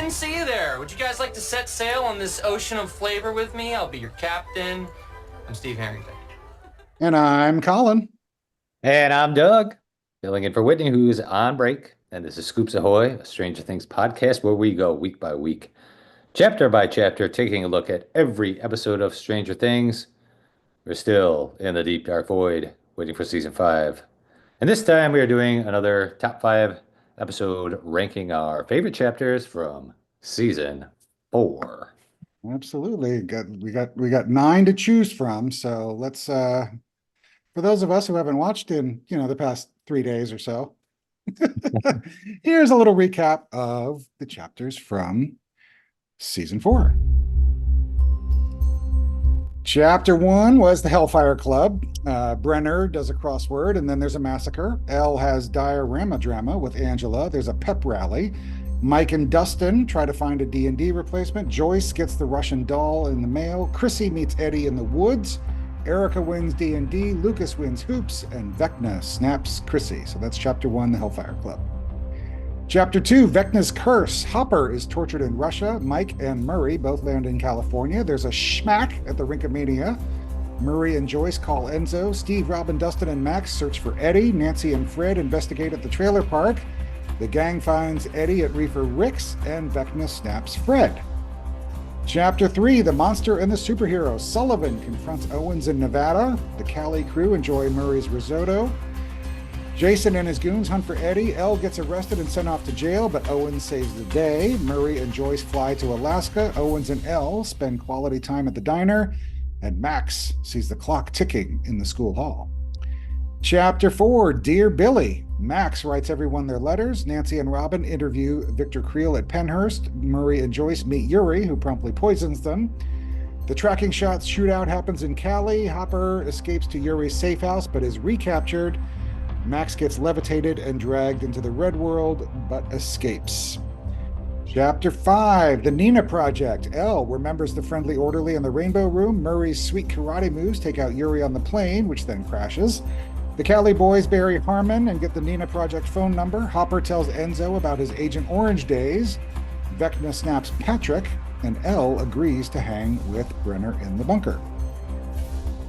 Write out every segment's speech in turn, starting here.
didn't see you there. Would you guys like to set sail on this ocean of flavor with me? I'll be your captain. I'm Steve Harrington. And I'm Colin. And I'm Doug, filling in for Whitney, who's on break. And this is Scoops Ahoy, a Stranger Things podcast where we go week by week, chapter by chapter, taking a look at every episode of Stranger Things. We're still in the deep dark void, waiting for season 5. And this time we are doing another top 5 episode, ranking our favorite chapters from season 4. Absolutely. We got 9 to choose from. So let's for those of us who haven't watched in, the past 3 days or so, here's a little recap of the chapters from season 4. Chapter 1 was the Hellfire Club. Brenner does a crossword, and then there's a massacre. Elle has diorama drama with Angela. There's a pep rally. Mike and Dustin try to find a D&D replacement. Joyce gets the Russian doll in the mail. Chrissy meets Eddie in the woods. Erica wins D&D. Lucas wins hoops, and Vecna snaps Chrissy. So that's Chapter 1, the Hellfire Club. Chapter 2, Vecna's Curse. Hopper is tortured in Russia. Mike and Murray both land in California. There's a schmack at the Rinkomania. Murray and Joyce call Enzo. Steve, Robin, Dustin, and Max search for Eddie. Nancy and Fred investigate at the trailer park. The gang finds Eddie at Reefer Rick's, and Vecna snaps Fred. Chapter 3, The Monster and the Superhero. Sullivan confronts Owens in Nevada. The Cali crew enjoy Murray's risotto. Jason and his goons hunt for Eddie. Elle gets arrested and sent off to jail, but Owens saves the day. Murray and Joyce fly to Alaska. Owens and Elle spend quality time at the diner, and Max sees the clock ticking in the school hall. Chapter 4, Dear Billy. Max writes everyone their letters. Nancy and Robin interview Victor Creel at Pennhurst. Murray and Joyce meet Yuri, who promptly poisons them. The tracking shots shootout happens in Cali. Hopper escapes to Yuri's safe house, but is recaptured. Max gets levitated and dragged into the Red World, but escapes. Chapter 5, The Nina Project. Elle remembers the friendly orderly in the Rainbow Room. Murray's sweet karate moves take out Yuri on the plane, which then crashes. The Cali boys bury Harmon and get the Nina Project phone number. Hopper tells Enzo about his Agent Orange days. Vecna snaps Patrick, and Elle agrees to hang with Brenner in the bunker.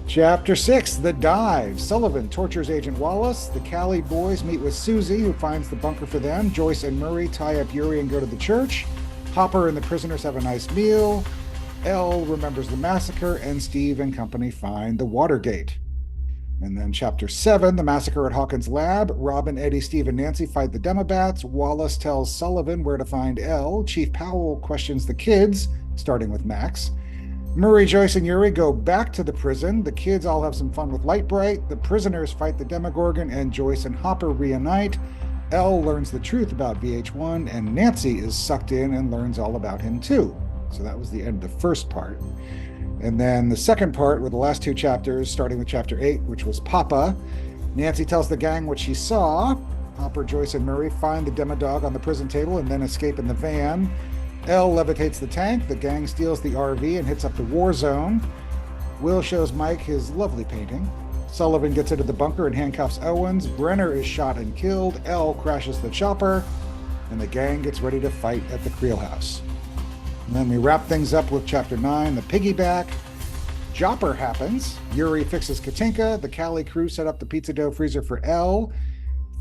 Chapter 6, The Dive. Sullivan tortures Agent Wallace. The Cali boys meet with Susie, who finds the bunker for them. Joyce and Murray tie up Yuri and go to the church. Hopper and the prisoners have a nice meal. Elle remembers the massacre, and Steve and company find the Watergate. And then Chapter 7, The Massacre at Hawkins' Lab. Robin, Eddie, Steve, and Nancy fight the Demobats. Wallace tells Sullivan where to find Elle. Chief Powell questions the kids, starting with Max. Murray, Joyce, and Yuri go back to the prison. The kids all have some fun with Lightbright. The prisoners fight the Demogorgon, and Joyce and Hopper reunite. Elle learns the truth about VH1, and Nancy is sucked in and learns all about him too. So that was the end of the first part. And then the second part were the last 2 chapters, starting with Chapter 8, which was Papa. Nancy tells the gang what she saw. Hopper, Joyce, and Murray find the Demodog on the prison table and then escape in the van. Elle levitates the tank. The gang steals the RV and hits up the war zone. Will shows Mike his lovely painting. Sullivan gets into the bunker and handcuffs Owens. Brenner is shot and killed. Elle crashes the chopper. And the gang gets ready to fight at the Creel house. And then we wrap things up with Chapter 9, The Piggyback. Jopper happens. Yuri fixes Katinka. The Cali crew set up the pizza dough freezer for Elle.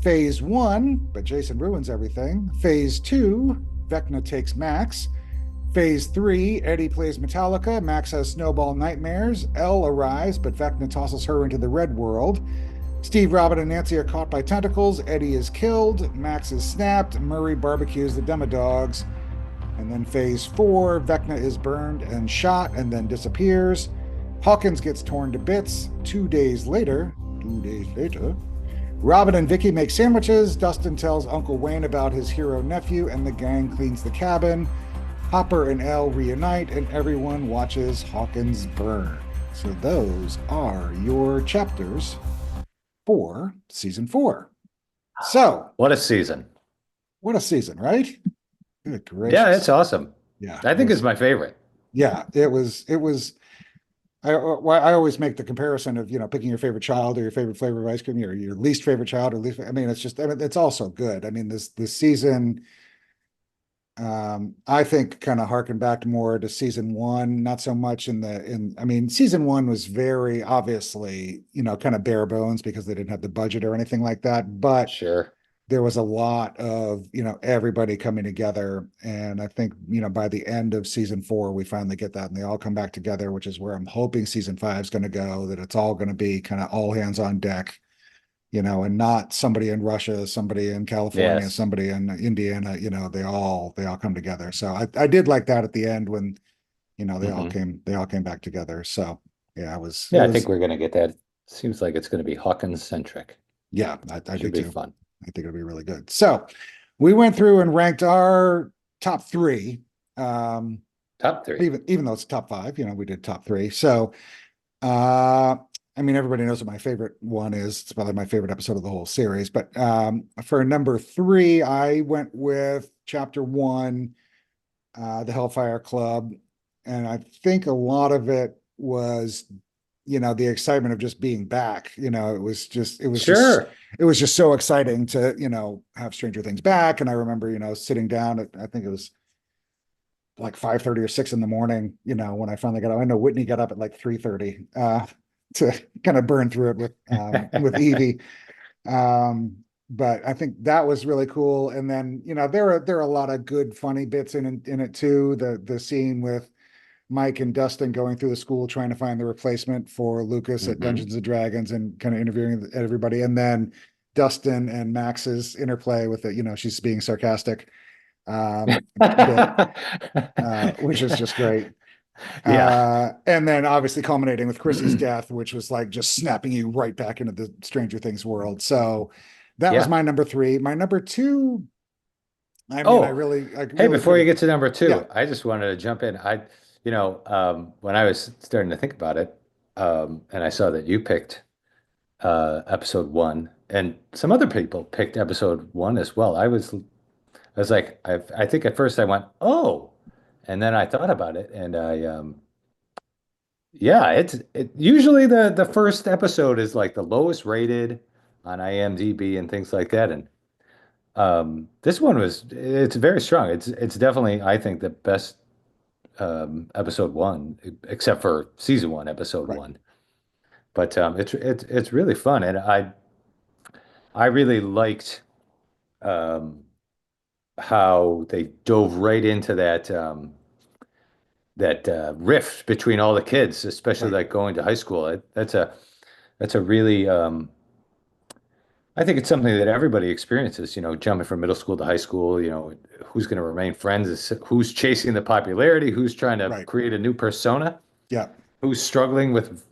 Phase 1, but Jason ruins everything. Phase 2, Vecna takes Max. Phase 3, Eddie plays Metallica. Max has snowball nightmares. Elle arrives, but Vecna tosses her into the Red World. Steve, Robin, and Nancy are caught by tentacles. Eddie is killed. Max is snapped. Murray barbecues the Demodogs. And then Phase 4, Vecna is burned and shot and then disappears. Hawkins gets torn to bits. 2 days later, Robin and Vicky make sandwiches. Dustin tells Uncle Wayne about his hero nephew, and the gang cleans the cabin. Hopper and Elle reunite, and everyone watches Hawkins burn. So those are your chapters for season 4. So What a season. what a season, right? Good gracious. Yeah, it's awesome. Yeah, I think it's my favorite. yeah, it was. I always make the comparison of, picking your favorite child or your favorite flavor of ice cream, or your least favorite child or least. I mean, it's all so good. I mean, this season, I think kind of harken back more to season one, not so much I mean, season one was very obviously, kind of bare bones because they didn't have the budget or anything like that. But Sure. there was a lot of, everybody coming together. And I think, by the end of season four, we finally get that and they all come back together, which is where I'm hoping season five is going to go, that it's all going to be kind of all hands on deck, and not somebody in Russia, somebody in California, Yes. somebody in Indiana, they all come together. So I did like that at the end when, they all came back together. So yeah, it Yeah, I think was, we're gonna get that. Seems like it's gonna be Hawkins centric. yeah, I do Should be too. fun. I think it'll be really good. So we went through and ranked our top three. Top three. Even though it's top five, we did top three. So uh I mean, everybody knows what my favorite one is. It's probably my favorite episode of the whole series. But for number three, I went with chapter one, the Hellfire Club. And I think a lot of it was, the excitement of just being back. Sure. It was just so exciting to, have Stranger Things back. And I remember, sitting down at, I think it was like 5:30 or 6 in the morning, when I finally got up. I know Whitney got up at like 3:30 to kind of burn through it with Evie. But I think that was really cool. And then, there are a lot of good, funny bits in it too. The scene with Mike and Dustin going through the school trying to find the replacement for Lucas at Dungeons and Dragons and kind of interviewing everybody. And then Dustin and Max's interplay with it, she's being sarcastic, bit, which is just great. Yeah. And then obviously culminating with Chrissy's death, which was like just snapping you right back into the Stranger Things world. So that was Yeah. my number three. My number two, I mean, Oh, I really hey, before you couldn't- get to number two, yeah, I just wanted to jump in. When I was starting to think about it, and I saw that you picked episode one, and some other people picked episode one as well. I was like, I think at first I went, oh, and then I thought about it, and yeah, it usually the first episode is like the lowest rated on IMDb and things like that, and this one it's very strong. It's definitely, I think, the best episode one, except for season one, episode right. one. But it's really fun, and I really liked um, how they dove right into that rift between all the kids, especially Right. like going to high school. That's a really I think it's something that everybody experiences, jumping from middle school to high school, who's going to remain friends, who's chasing the popularity, who's trying to Right. create a new persona, Yeah. who's struggling with,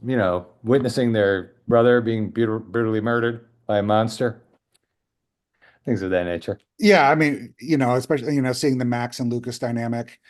witnessing their brother being brutally murdered by a monster, things of that nature. Yeah. I mean, especially, seeing the Max and Lucas dynamic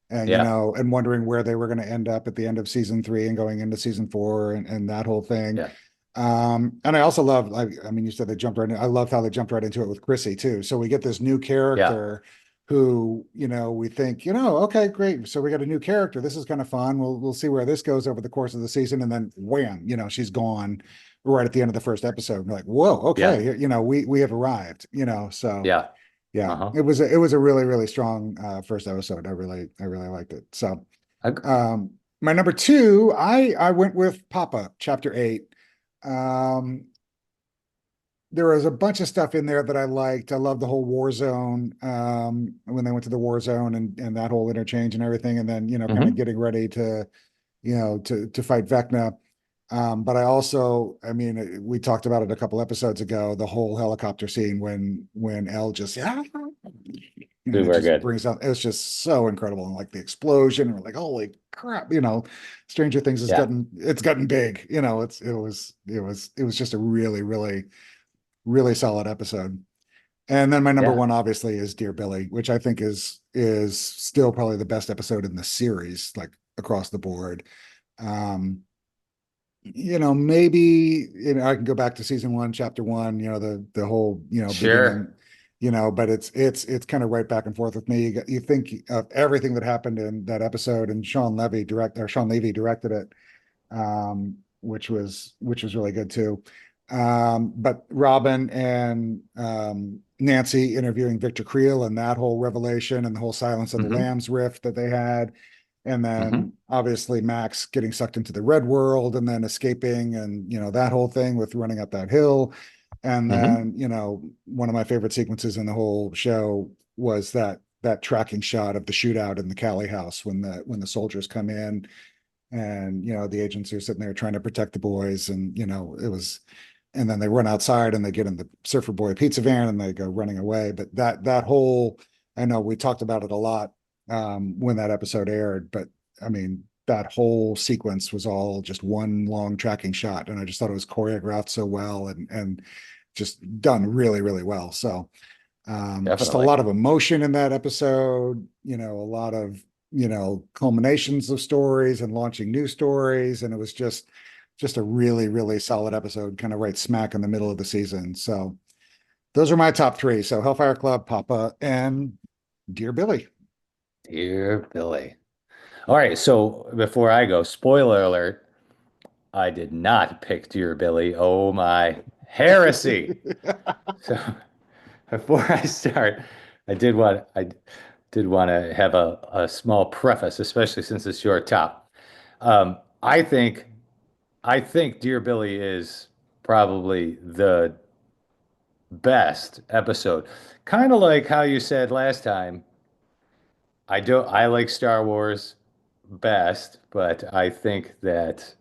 and, Yeah. and wondering where they were going to end up at the end of season three and going into season four and that whole thing. Yeah. And I also love, I mean, you said they jumped right in. I loved how they jumped right into it with Chrissy too. So we get this new character who, we think, okay, great. So we got a new character. This is kind of fun. We'll see where this goes over the course of the season. And then wham, she's gone right at the end of the first episode. And we're like, whoa, okay. We have arrived, so Yeah. yeah, Uh-huh. it was a really, really strong first episode. I really liked it. So my number two, I went with Papa, chapter 8. There was a bunch of stuff in there that I liked. I love the whole war zone, when they went to the war zone and that whole interchange and everything, and then kind of getting ready to to fight Vecna. But I also, I mean, we talked about it a couple episodes ago, the whole helicopter scene when Elle just Super good. brings out, it's just so incredible. And like the explosion, and we're like, holy crap, Stranger Things has gotten big. It was just a really, really, really solid episode. And then my number one obviously is Dear Billy, which I think is still probably the best episode in the series, like across the board. Maybe I can go back to season one, chapter one, the whole Sure. beginning, but it's kind of right back and forth with me. You think of everything that happened in that episode, and Sean Levy directed it, which was really good too. But Robin and Nancy interviewing Victor Creel and that whole revelation and the whole Silence of the Hmm. Lambs riff that they had. And Hmm. then obviously Max getting sucked into the red world and then escaping and, that whole thing with running up that hill. And Hmm. then, one of my favorite sequences in the whole show was that tracking shot of the shootout in the Cali house when the soldiers come in and the agents are sitting there trying to protect the boys and it was and then they run outside and they get in the Surfer Boy pizza van and they go running away. But that whole, I know we talked about it a lot when that episode aired, but I mean that whole sequence was all just one long tracking shot, and I just thought it was choreographed so well and just done really really well. So just a Definitely. lot of emotion in that episode, a lot of, culminations of stories and launching new stories. And it was just a really, really solid episode, kind of right smack in the middle of the season. So those are my top three. So Hellfire Club, Papa, and Dear Billy. Dear Billy. All right, so before I go, spoiler alert, I did not pick Dear Billy. Oh my heresy. So before I start, I did want to have a small preface, especially since it's your top. Um, I think I think Dear Billy is probably the best episode. Kind of like how you said last time. I like Star Wars best, but I think that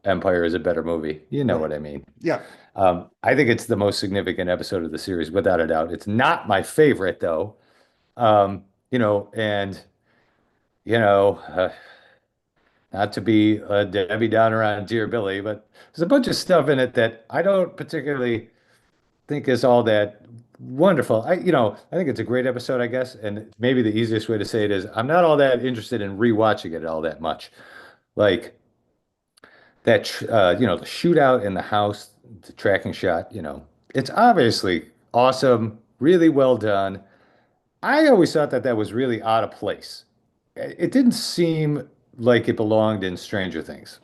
Empire is a better movie. You know Right. what I mean. Yeah. I think it's the most significant episode of the series, without a doubt. It's not my favorite though. And you know, uh, not to be a Debbie Downer on Dear Billy, but there's a bunch of stuff in it that I don't particularly think is all that wonderful. I think it's a great episode, I guess, and maybe the easiest way to say it is I'm not all that interested in rewatching it all that much. Like the shootout in the house, the tracking shot, it's obviously awesome, really well done. I always thought that that was really out of place. It didn't seem like it belonged in Stranger Things.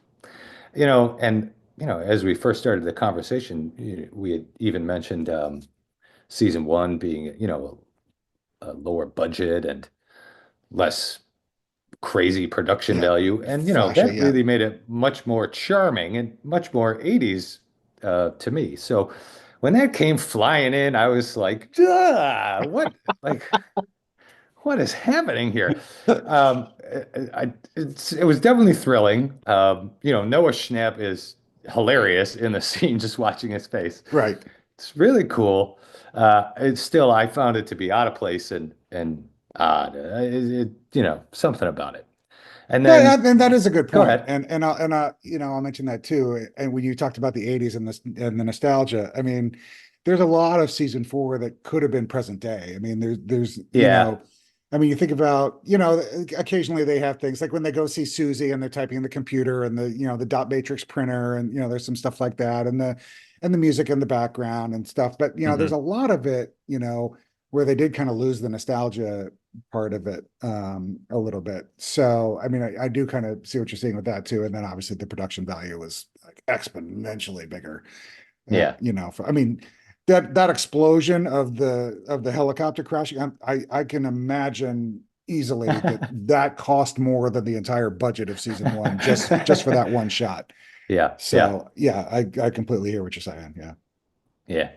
As we first started the conversation, we had even mentioned season one being, a lower budget and less crazy production Yeah. value. And, Flashy. that Yeah. really made it much more charming and much more 80s to me. So when that came flying in, I was like, "Duh, what is happening here?" It was definitely thrilling. Noah Schnapp is hilarious in the scene, just watching his face. Right. It's really cool. I found it to be out of place and odd. Something about it. And Yeah, then and that is a good go point. ahead. And I'll mention that too. And when you talked about the 80s and this and the nostalgia, I mean, there's a lot of season four that could have been present day. I mean, there's Yeah. I mean, you think about, occasionally they have things like when they go see Susie and they're typing in the computer and the dot matrix printer and there's some stuff like that and the music in the background and stuff. But there's Hmm. a lot of it, where they did kind of lose the nostalgia part of it a little bit. So I mean, I do kind of see what you're saying with that too. And then obviously the production value was like exponentially bigger. Yeah. I mean, that explosion of the helicopter crashing, I can imagine easily that cost more than the entire budget of season one just for that one shot. Yeah. Yeah. So yeah, I completely hear what you're saying. Yeah. Yeah.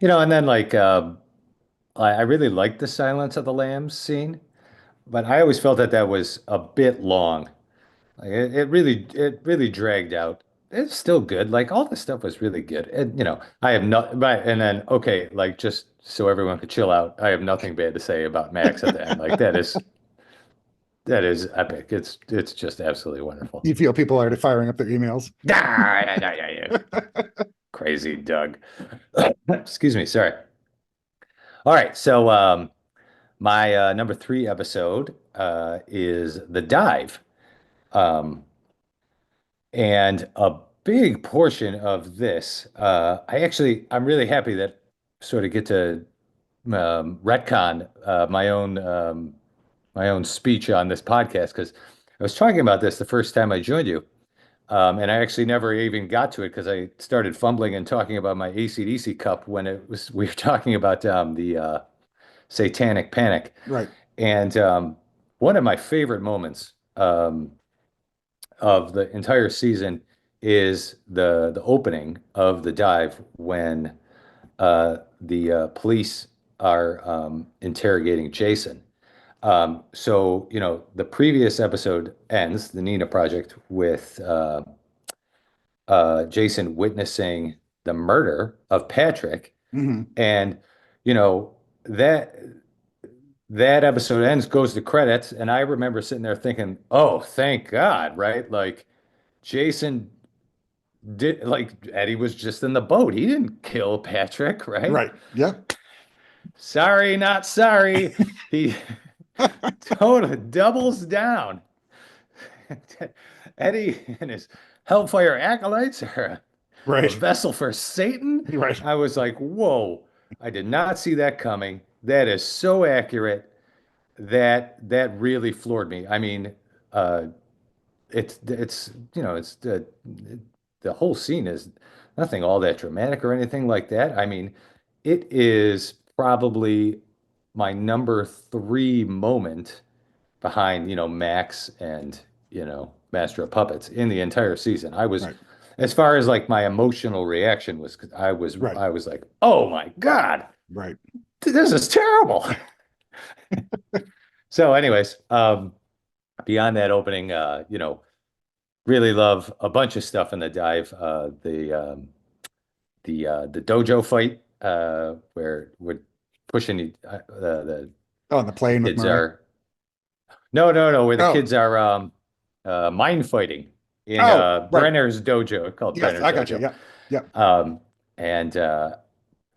And then like I really liked the Silence of the Lambs scene, but I always felt that that was a bit long. Like it really dragged out. It's still good. Like all the stuff was really good. And I have no but and then okay, like just so everyone could chill out, I have nothing bad to say about Max at the end. Like that is epic. It's just absolutely wonderful. You feel people are firing up their emails. Ah, yeah, yeah, yeah, yeah. Crazy Doug. Excuse me, sorry. All right, so my number three episode is The Dive. Um, And a big portion of this, I'm really happy that sort of get to retcon my own speech on this podcast because I was talking about this the first time I joined you. And I actually never even got to it because I started fumbling and talking about my AC/DC cup when we were talking about the Satanic Panic. Right. And one of my favorite moments of the entire season is the opening of the dive when the police are interrogating Jason. So, the previous episode ends, the Nina Project, with Jason witnessing the murder of Patrick. Hmm. And, you know, that that episode ends, goes to credits, and I remember sitting there thinking, oh, thank God, right? Like Jason did, like Eddie was just in the boat. He didn't kill Patrick, right? Right. Yep. Sorry, not sorry. He totally doubles down. Eddie and his Hellfire acolytes are a Right. vessel for Satan. Right. I was like, whoa, I did not see that coming. That is so accurate. That really floored me. I mean, uh, it's it's the whole scene is nothing all that dramatic or anything like that. I mean, it is probably my number three moment behind, Max and, Master of Puppets in the entire season. I was, Right. as far as like my emotional reaction was, 'cause Right. I was like, oh my God, Right. this is terrible. So, anyways, beyond that opening, really love a bunch of stuff in the dive. The dojo fight, where we're pushing the Oh, on the plane with kids Murray. are no, where the Oh. kids are mind fighting in Oh. Right. Brenner's dojo, called Yes, Brenner's I got you. dojo. Yeah. Yeah. And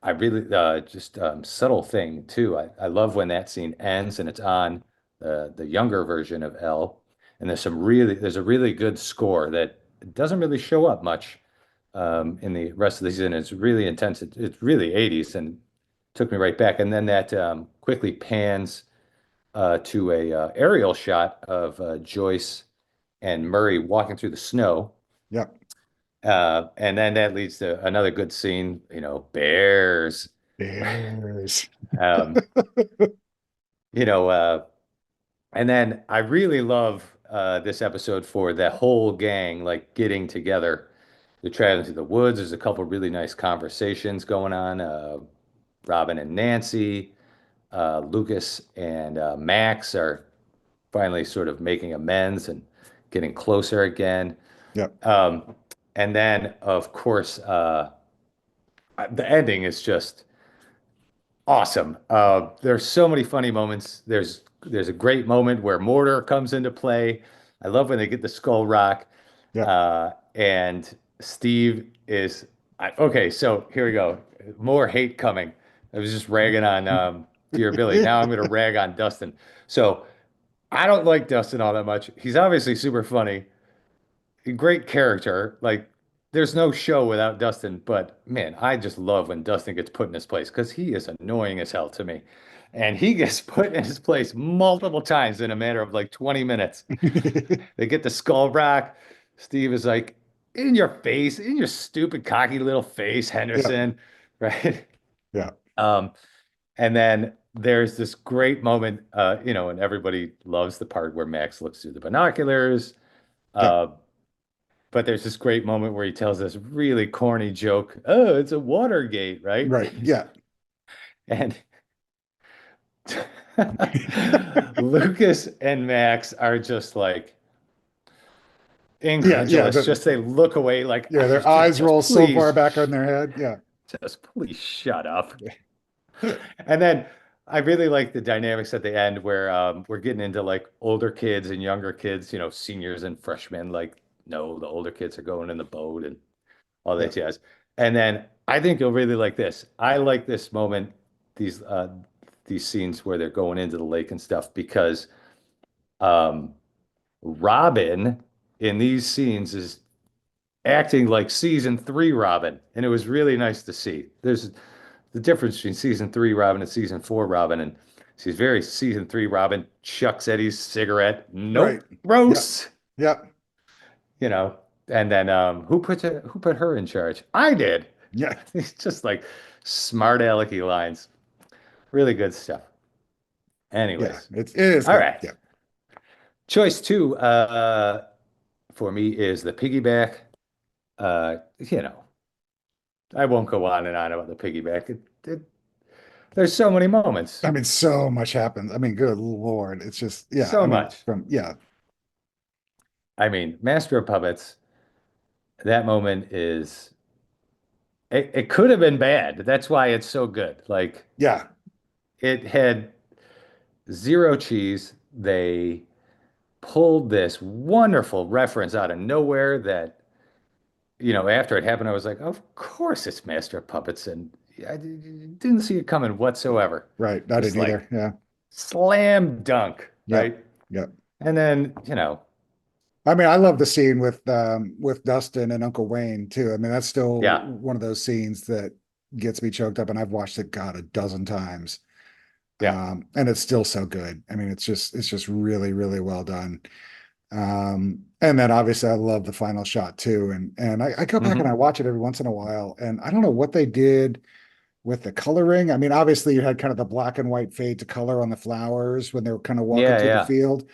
I really just subtle thing too. I love when that scene ends and it's on the younger version of L, and there's a really good score that doesn't really show up much in the rest of the season. It's really intense. It's really 80s and took me right back. And then that quickly pans to a aerial shot of Joyce and Murray walking through the snow. Yeah. And then that leads to another good scene, bears. Bears. Um, you know, and then I really love this episode for that whole gang like getting together. They're traveling through the woods. There's a couple really nice conversations going on. Robin and Nancy, Lucas and Max are finally sort of making amends and getting closer again. Yep. And then, of course, the ending is just awesome. There's so many funny moments. There's a great moment where Mortar comes into play. I love when they get the skull rock. Yeah. And Steve is okay. So here we go. More hate coming. I was just ragging on Dear Billy. Now I'm going to rag on Dustin. So I don't like Dustin all that much. He's obviously super funny, a great character. Like, there's no show without Dustin, but man, I just love when Dustin gets put in his place because he is annoying as hell to me. And he gets put in his place multiple times in a matter of like 20 minutes. They get the skull rock. Steve is like, in your face, in your stupid, cocky little face, Henderson. Right? Yeah. And then there's this great moment, and everybody loves the part where Max looks through the binoculars. Yeah. But there's this great moment where he tells this really corny joke. Oh, it's a Watergate, right? Right. Yeah. And Lucas and Max are just like incredulous. Yeah. Just they look away like, Yeah. Their just eyes roll so please, far back on their head. Yeah. just please shut up. And then I really like the dynamics at the end where we're getting into like older kids and younger kids, seniors and freshmen. Like, no, the older kids are going in the boat and all that jazz. And then I think you'll really like this. I like this moment, these scenes where they're going into the lake and stuff, because Robin in these scenes is acting like season 3 Robin, and it was really nice to see. There's the difference between season 3 Robin and season 4 Robin, and she's very season 3 Robin chucks Eddie's cigarette. Nope, Right. gross. Yep. You know, And then who put her in charge? I did. Yeah. It's just like smart alecky lines. Really good stuff. Yeah. Anyways, It is all good. right. Yeah. Choice two for me is the piggyback. You know, I won't go on and on about the piggyback. There's so many moments. I mean, so much happens. I mean, good Lord. It's just, yeah. So I mean, much. yeah. I mean, Master of Puppets, that moment is it could have been bad. That's why it's so good. Like Yeah. it had zero cheese. They pulled this wonderful reference out of nowhere that, after it happened, I was like, of course it's Master of Puppets. And I didn't see it coming whatsoever. Right. I Just didn't like either. Yeah. slam dunk, Yep. right? Yep. And then, I mean, I love the scene with Dustin and Uncle Wayne too. I mean, that's still yeah, one of those scenes that gets me choked up, and I've watched it, God, a dozen times. yeah. And it's still so good. I mean, it's just really, really well done. And then obviously I love the final shot too. And I go back and I Hmm. watch it every once in a while, and I don't know what they did with the coloring. I mean, obviously you had kind of the black and white fade to color on the flowers when they were kind of walking Yeah, through the yeah. field.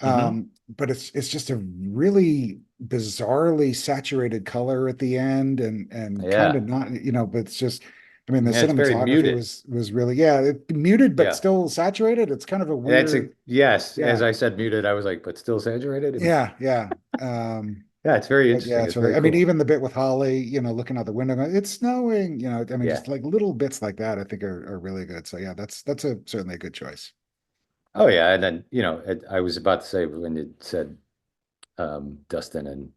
Hmm. But it's just a really bizarrely saturated color at the end, and kind Yeah. of not, but it's just, I mean, the Yeah, it's very cinematography muted. was really, yeah, muted but Yeah. still saturated. It's kind of a That's a weird, yes. As yeah, I said, muted, I was like, but still saturated. And yeah, yeah. yeah, it's very But yeah, interesting. it's It's really, very I mean, cool. even the bit with Holly, looking out the window, going, it's snowing, I mean, Yeah. just like little bits like that, I think are really good. So yeah, that's certainly a good choice. Oh yeah. And then, I was about to say when you said Dustin and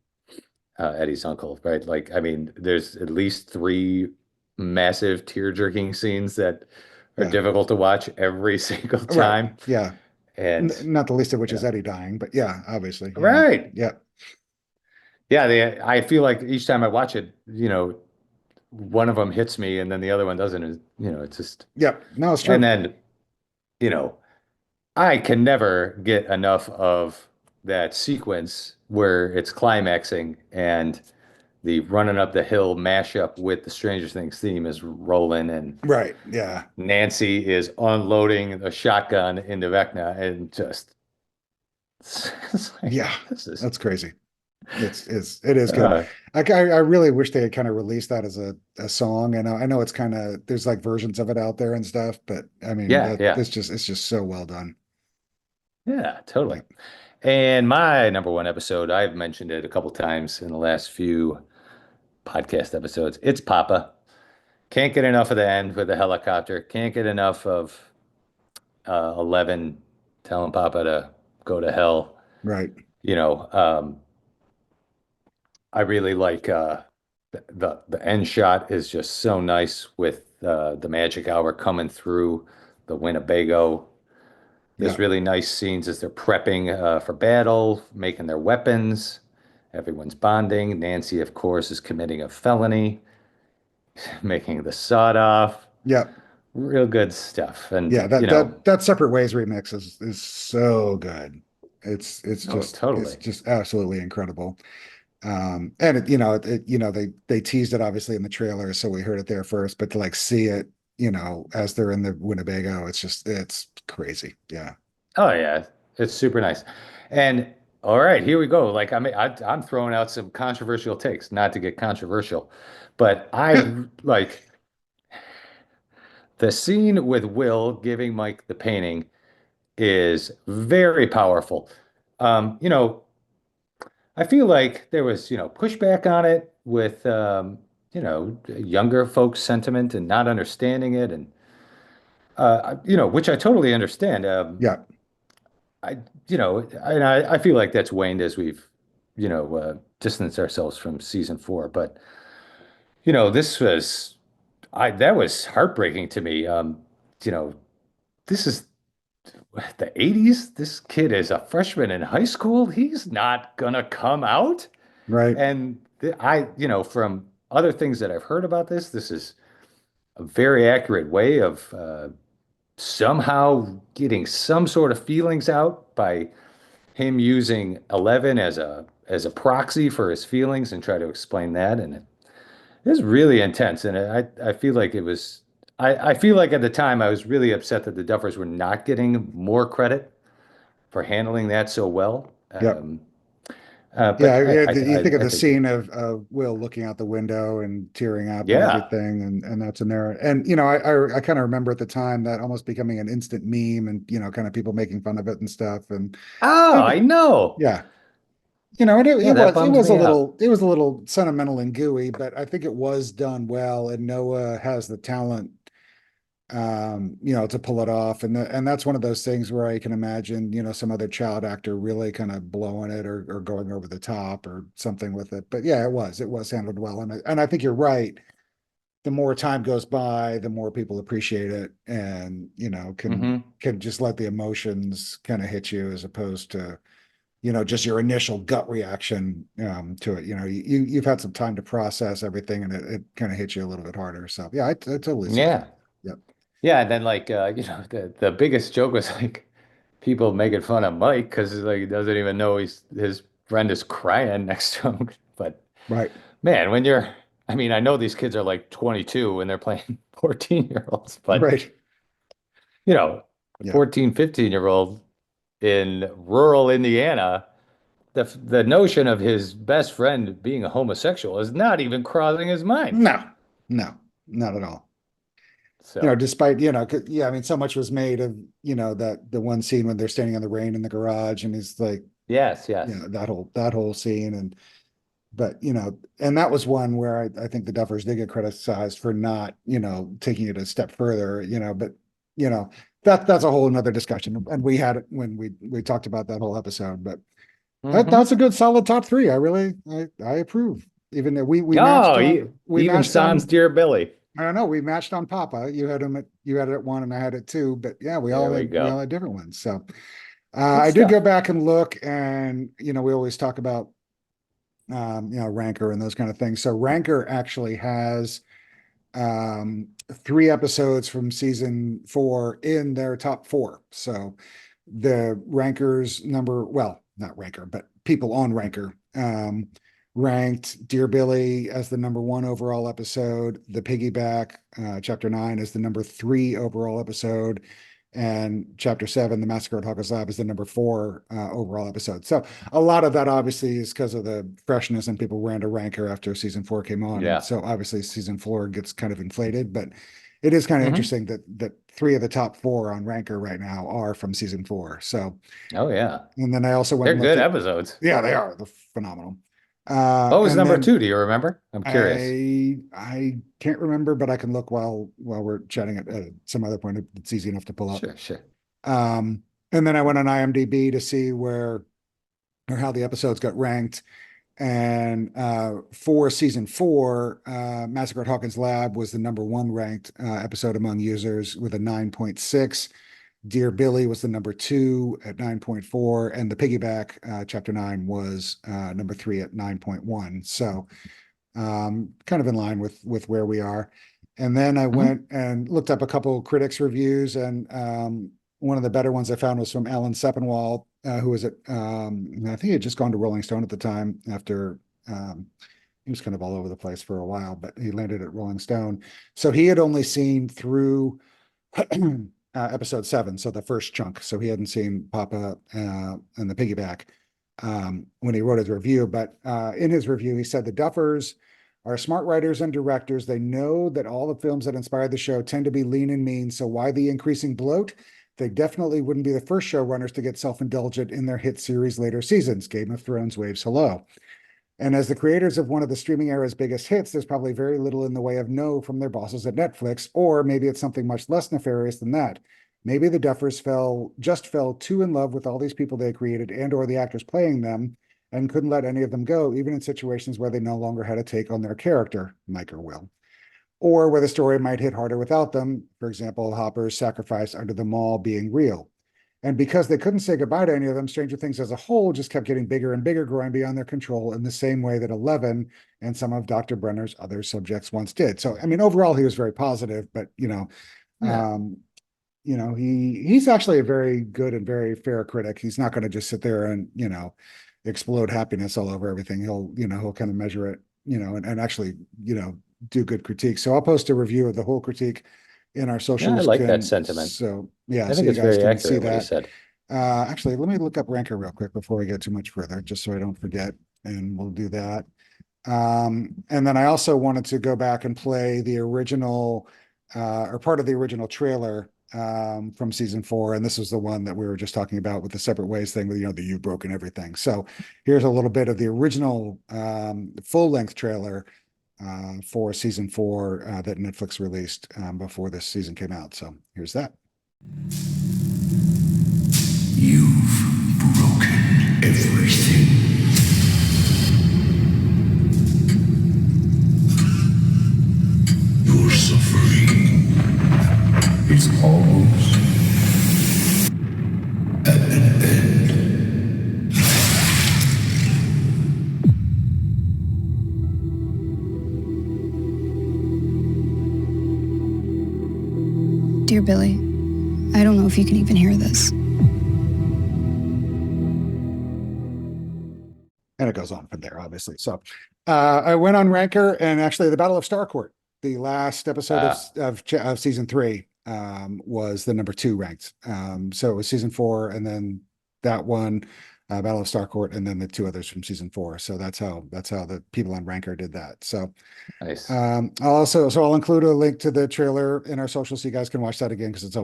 Eddie's uncle, right? Like, I mean, there's at least three massive tear-jerking scenes that are Yeah. difficult to watch every single Right. time. Yeah. And Not the least of which you is know, Eddie dying, but yeah, obviously. Yeah. right. Yeah. Yeah, I feel like each time I watch it, one of them hits me and then the other one doesn't. And, it's just, Yep. No, it's and true. then, you know, I can never get enough of that sequence where it's climaxing and the running up the hill mashup with the Stranger Things theme is rolling and Right. Yeah. Nancy is unloading the shotgun into Vecna and just it's like Yeah. this is That's crazy. It is good. uh I really wish they had kind of released that as a song. And I know it's kind of, there's like versions of it out there and stuff, but I mean, yeah, yeah. it's just so well done. Yeah, totally. Yep. And my number one episode, I've mentioned it a couple times in the last few podcast episodes. It's Papa. Can't get enough of the end with the helicopter. Can't get enough of 11 telling Papa to go to hell. Right. You know, I really like the end shot is just so nice with the magic hour coming through the Winnebago. There's Yeah. really nice scenes as they're prepping for battle, making their weapons. Everyone's bonding. Nancy, of course, is committing a felony, making the sawed off. Yeah. Real good stuff. Yeah. And, That Separate Ways remix is so good. oh, It's totally. just absolutely incredible. And they teased it obviously in the trailer, so we heard it there first, but to like see it, as they're in the Winnebago, it's crazy. Yeah. Oh, yeah. It's super nice. And all right, here we go. Like, I'm throwing out some controversial takes, not to get controversial, but I like the scene with Will giving Mike the painting is very powerful. Um, you know, I feel like there was, pushback on it with, younger folks' sentiment and not understanding it, and which I totally understand. Yeah. I, and I feel like that's waned as we've, distanced ourselves from season four. But this was, that was heartbreaking to me. You know, this is the 80s. This kid is a freshman in high school. He's not gonna come out. Right. And from other things that I've heard about this is a very accurate way of somehow getting some sort of feelings out by him using 11 as a proxy for his feelings and try to explain that. And it is really intense. And I feel like it was, I feel like at the time I was really upset that the Duffers were not getting more credit for handling that so well. Yep. But Yeah, you think of I the think, scene of Will looking out the window and tearing up and yeah. everything, and that's in there. And I kind of remember at the time that almost becoming an instant meme, and kind of people making fun of it and stuff. And Oh, I know. yeah, and it, Yeah, it that was it bums was a me out. little sentimental and gooey, but I think it was done well, and Noah has the talent to pull it off. And that's one of those things where I can imagine, some other child actor really kind of blowing it or going over the top or something with it. But yeah, it was handled well. And I think you're right. The more time goes by, the more people appreciate it and, can Hmm. can just let the emotions kind of hit you as opposed to, just your initial gut reaction to it. You've had some time to process everything and it kind of hits you a little bit harder. So yeah, I totally see that. Yeah. Yep. Yeah. And then like, the biggest joke was like people making fun of Mike because like he doesn't even know his friend is crying next to him. But Right. man, I mean, I know these kids are like 22 and they're playing 14-year-olds, but Right. a Yeah. 14, 15-year-old in rural Indiana, the notion of his best friend being a homosexual is not even crossing his mind. No, no, not at all. So, Despite, yeah, I mean, so much was made of, that the one scene when they're standing in the rain in the garage and he's like, yes, yes. that whole scene. But, and that was one where I think the Duffers did get criticized for not, taking it a step further, but, you know, that's a whole another discussion. And we had it when we talked about that whole episode, but Hmm. that's a good solid top three. I approve. Even though we matched Oh, on, we even matched Sans on Dear Billy. I don't know. We matched on Papa. You had it at one and I had it two, but yeah, we all There we had we all go. had different ones. So Good I did go stuff. back and look, and we always talk about Ranker and those kind of things. So Ranker actually has 3 episodes from season 4 in their top 4. So the Rankers number, well, not Ranker, but people on Ranker ranked Dear Billy as the number 1 overall episode, The Piggyback, chapter 9 is the number 3 overall episode, and chapter 7, The Massacre at Hawkins Lab, is the number 4 overall episode. So a lot of that obviously is because of the freshness and people ran to Ranker after season 4 came on. And Yeah. so obviously season 4 gets kind of inflated, but it is kind of Hmm. interesting that 3 of the top 4 on Ranker right now are from season 4. So, Oh, yeah. and then I also went They're and looked good at, episodes. yeah, they are. They're phenomenal. What was And number then 2? Do you remember? I'm curious. I can't remember, but I can look while we're chatting at some other point. It's easy enough to pull up. Sure, sure. And then I went on IMDb to see where or how the episodes got ranked. And for season 4, Massacre at Hawkins Lab was the number 1 ranked episode among users with a 9.6. Dear Billy was the number 2 at 9.4, and The Piggyback, chapter 9, was number 3 at 9.1. So kind of in line with where we are. And then I Hmm. went and looked up a couple of critics' reviews, and one of the better ones I found was from Alan Sepinwall, who was at I think he had just gone to Rolling Stone at the time after he was kind of all over the place for a while, but he landed at Rolling Stone. So he had only seen through episode 7, so the first chunk. So he hadn't seen Papa and The Piggyback when he wrote his review. But in his review, he said the Duffers are smart writers and directors. They know that all the films that inspired the show tend to be lean and mean. So why the increasing bloat? They definitely wouldn't be the first showrunners to get self-indulgent in their hit series later seasons. Game of Thrones waves hello. And as the creators of one of the streaming era's biggest hits, there's probably very little in the way of no from their bosses at Netflix, or maybe it's something much less nefarious than that. Maybe the Duffers fell too in love with all these people they created and or the actors playing them and couldn't let any of them go, even in situations where they no longer had a take on their character, Mike or Will, or where the story might hit harder without them. For example, Hopper's sacrifice under the mall being real. And because they couldn't say goodbye to any of them, Stranger Things as a whole just kept getting bigger and bigger, growing beyond their control in the same way that Eleven and some of Dr. Brenner's other subjects once did. So, I mean, overall, he was very positive, but Yeah. um, he's actually a very good and very fair critic. He's not going to just sit there and explode happiness all over everything. He'll kind of measure it, and actually, do good critique. So I'll post a review of the whole critique in our Yeah, socials. I like that sentiment. So yeah, I so think you it's guys very can see accurate what he that. said. Actually, let me look up Ranker real quick before we get too much further, just so I don't forget, and we'll do that. And then I also wanted to go back and play the original, or part of the original trailer from season 4, and this was the one that we were just talking about with the separate ways thing, with the you broken everything. So here's a little bit of the original full-length trailer for season 4 that Netflix released before this season came out. So here's that. You've broken everything. Your suffering is almost at an end. Dear Billy, I don't know if you can even hear this. And it goes on from there, obviously. So I went on Ranker, and actually the Battle of Starcourt, the last episode of season 3, was the number 2 ranked. So it was season 4, and then that one, Battle of Starcourt, and then the 2 others from season 4. So that's how the people on Ranker did that. So Nice. I'll include a link to the trailer in our social so you guys can watch that again, because it's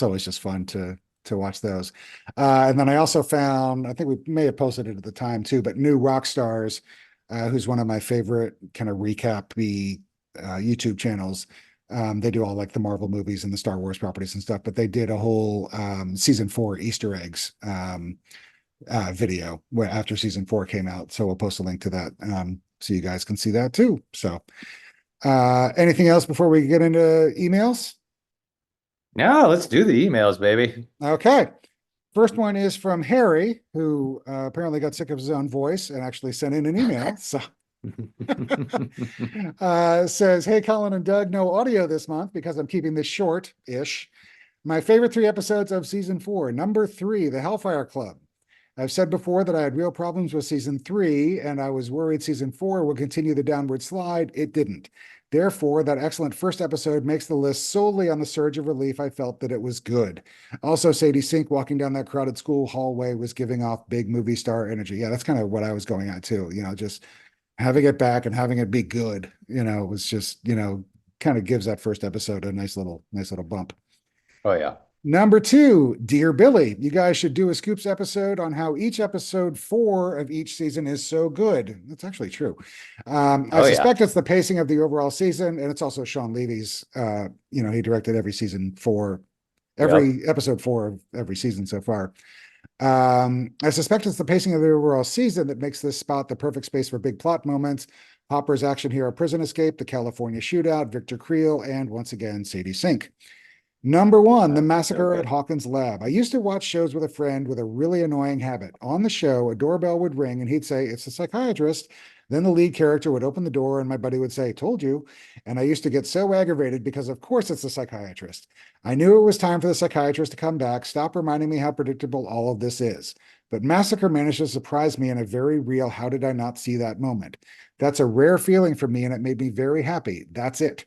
always just fun to watch those. And then I also found, I think we may have posted it at the time too, but New Rockstars, who's one of my favorite kind of recap-y YouTube channels. They do all like the Marvel movies and the Star Wars properties and stuff, but they did a whole season 4 Easter eggs video where after season 4 came out. So we'll post a link to that so you guys can see that too. So anything else before we get into emails? No, let's do the emails, baby. Okay. First one is from Harry, who apparently got sick of his own voice and actually sent in an email. So says, hey, Colin and Doug, no audio this month because I'm keeping this short-ish. My favorite 3 episodes of season 4. Number 3, The Hellfire Club. I've said before that I had real problems with season 3, and I was worried season 4 would continue the downward slide. It didn't. Therefore, that excellent first episode makes the list solely on the surge of relief I felt that it was good. Also, Sadie Sink walking down that crowded school hallway was giving off big movie star energy. Yeah, that's kind of what I was going at too. Just having it back and having it be good, was just, kind of gives that first episode a nice little bump. Oh, yeah. Number 2, Dear Billy, you guys should do a Scoops episode on how each episode 4 of each season is so good. That's actually true. I suspect it's the pacing of the overall season, and it's also Sean Levy's, he directed every episode 4 of every season so far. I suspect it's the pacing of the overall season that makes this spot the perfect space for big plot moments. Hopper's action hero prison escape, the California shootout, Victor Creel, and once again, Sadie Sink. Number 1, The Massacre at Hawkins Lab. I used to watch shows with a friend with a really annoying habit. On the show, a doorbell would ring and he'd say, it's a psychiatrist. Then the lead character would open the door and my buddy would say, told you. And I used to get so aggravated because of course it's a psychiatrist. I knew it was time for the psychiatrist to come back, stop reminding me how predictable all of this is. But Massacre managed to surprise me in a very real, how did I not see that moment? That's a rare feeling for me and it made me very happy. That's it.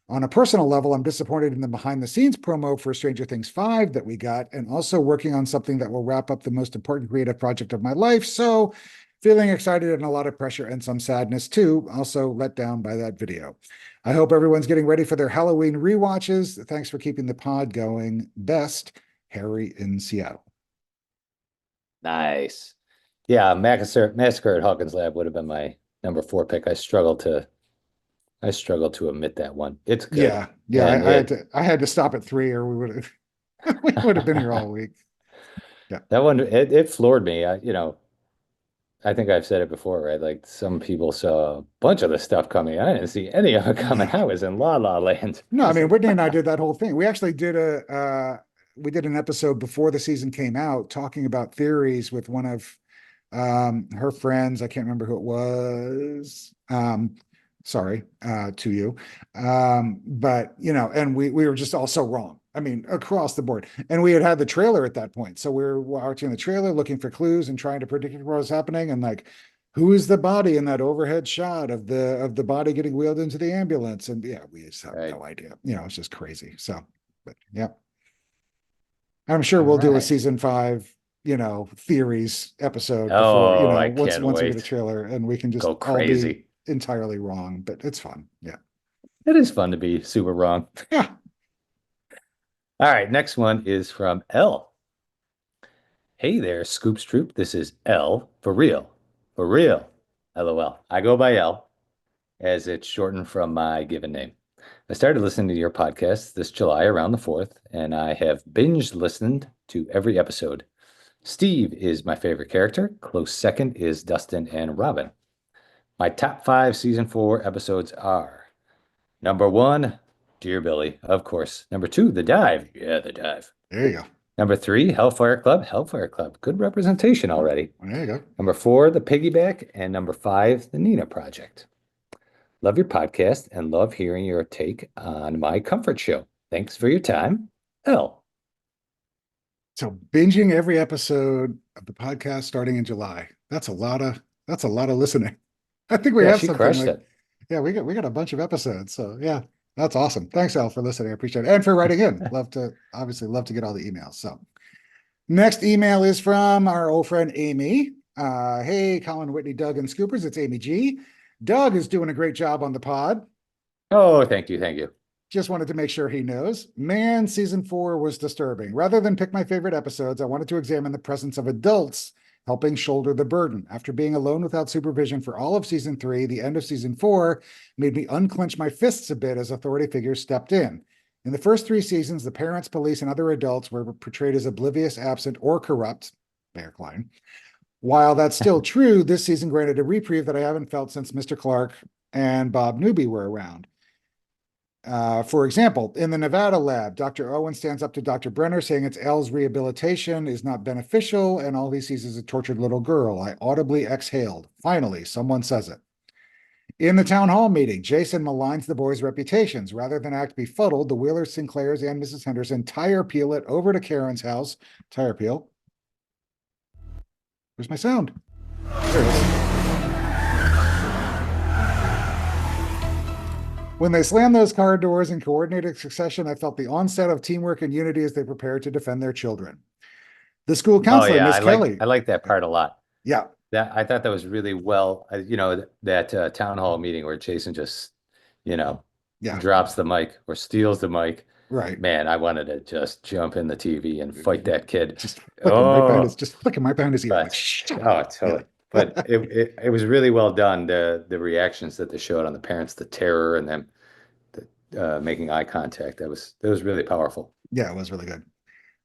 On a personal level, I'm disappointed in the behind-the-scenes promo for Stranger Things 5 that we got, and also working on something that will wrap up the most important creative project of my life, so feeling excited and a lot of pressure and some sadness too, also let down by that video. I hope everyone's getting ready for their Halloween rewatches. Thanks for keeping the pod going. Best, Harry in Seattle. Nice. Yeah, Massacre at Hawkins Lab would have been my number 4 pick. I struggle to admit that one. It's good. Yeah. I had to stop at 3 or we would have been here all week. Yeah. That one, it floored me. I think I've said it before, right? Like some people saw a bunch of the stuff coming. I didn't see any of it coming. I was in La La Land. No, I mean, Whitney and I did that whole thing. We actually did we did an episode before the season came out talking about theories with one of her friends. I can't remember who it was. Sorry to you. But, and we were just all so wrong. I mean, across the board. And we had the trailer at that point. So we were watching the trailer, looking for clues and trying to predict what was happening. And like, who is the body in that overhead shot of the body getting wheeled into the ambulance? And yeah, we just have no idea. It's just crazy. So, but yeah. I'm sure we'll do a season 5, theories episode before, I once can't we get wait. a trailer, and we can just Go all crazy. be entirely wrong, but it's fun. Yeah. It is fun to be super wrong. Yeah. All right, next one is from L. Hey there, Scoops Troop. This is L for real. For real. LOL. I go by L as it's shortened from my given name. I started listening to your podcast this July around the 4th, and I have binge listened to every episode. Steve is my favorite character. Close second is Dustin and Robin. My top 5 season 4 episodes are number 1, Dear Billy, of course. Number 2, The Dive. Yeah, The Dive. There you go. Number 3, Hellfire Club. Hellfire Club. Good representation already. There you go. Number 4, The Piggyback. And number 5, The Nina Project. Love your podcast and love hearing your take on my comfort show. Thanks for your time, L. So binging every episode of the podcast starting in July. That's a lot of listening. I think we have she something crushed like, it. yeah, we got a bunch of episodes. So yeah, that's awesome. Thanks, Al, for listening. I appreciate it. And for writing in. Love to get all the emails. So next email is from our old friend Amy. Hey, Colin, Whitney, Doug, and Scoopers. It's Amy G. Doug is doing a great job on the pod. Oh, thank you. Thank you. Just wanted to make sure he knows. Man, season 4 was disturbing. Rather than pick my favorite episodes, I wanted to examine the presence of adults helping shoulder the burden. After being alone without supervision for all of season 3, the end of season 4 made me unclench my fists a bit as authority figures stepped in. In the first 3 seasons, the parents, police, and other adults were portrayed as oblivious, absent, or corrupt. Bear Klein. While that's still true, this season granted a reprieve that I haven't felt since Mr. Clark and Bob Newby were around. For example, in the Nevada lab, Dr. Owen stands up to Dr. Brenner saying it's Elle's rehabilitation is not beneficial and all he sees is a tortured little girl. I audibly exhaled. Finally, someone says it. In the town hall meeting, Jason maligns the boys' reputations. Rather than act befuddled, the Wheelers, Sinclairs, and Mrs. Henderson tire peel it over to Karen's house. Tire peel. Where's my sound? There it is. When they slammed those car doors in coordinated succession, I felt the onset of teamwork and unity as they prepared to defend their children. The school counselor, Miss Kelly. I like that part a lot. Yeah. I thought that was really well, that town hall meeting where Jason just, drops the mic or steals the mic. Right. Man, I wanted to just jump in the TV and fight that kid. Just flick him right behind his ear. Totally. Yeah. But it was really well done. The reactions that they showed on the parents, the terror, and them making eye contact. That was really powerful. Yeah, it was really good.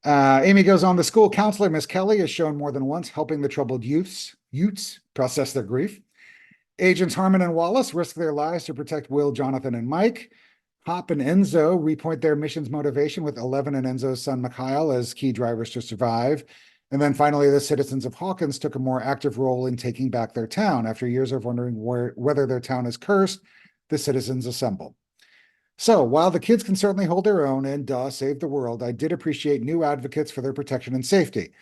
Amy goes on. The school counselor, Miss Kelly, is shown more than once helping the troubled youths process their grief. Agents Harmon and Wallace risk their lives to protect Will, Jonathan, and Mike. Hop and Enzo repoint their mission's motivation with Eleven and Enzo's son Mikhail as key drivers to survive. And then finally, the citizens of Hawkins took a more active role in taking back their town. After years of wondering whether their town is cursed, the citizens assemble. So while the kids can certainly hold their own and save the world, I did appreciate new advocates for their protection and safety.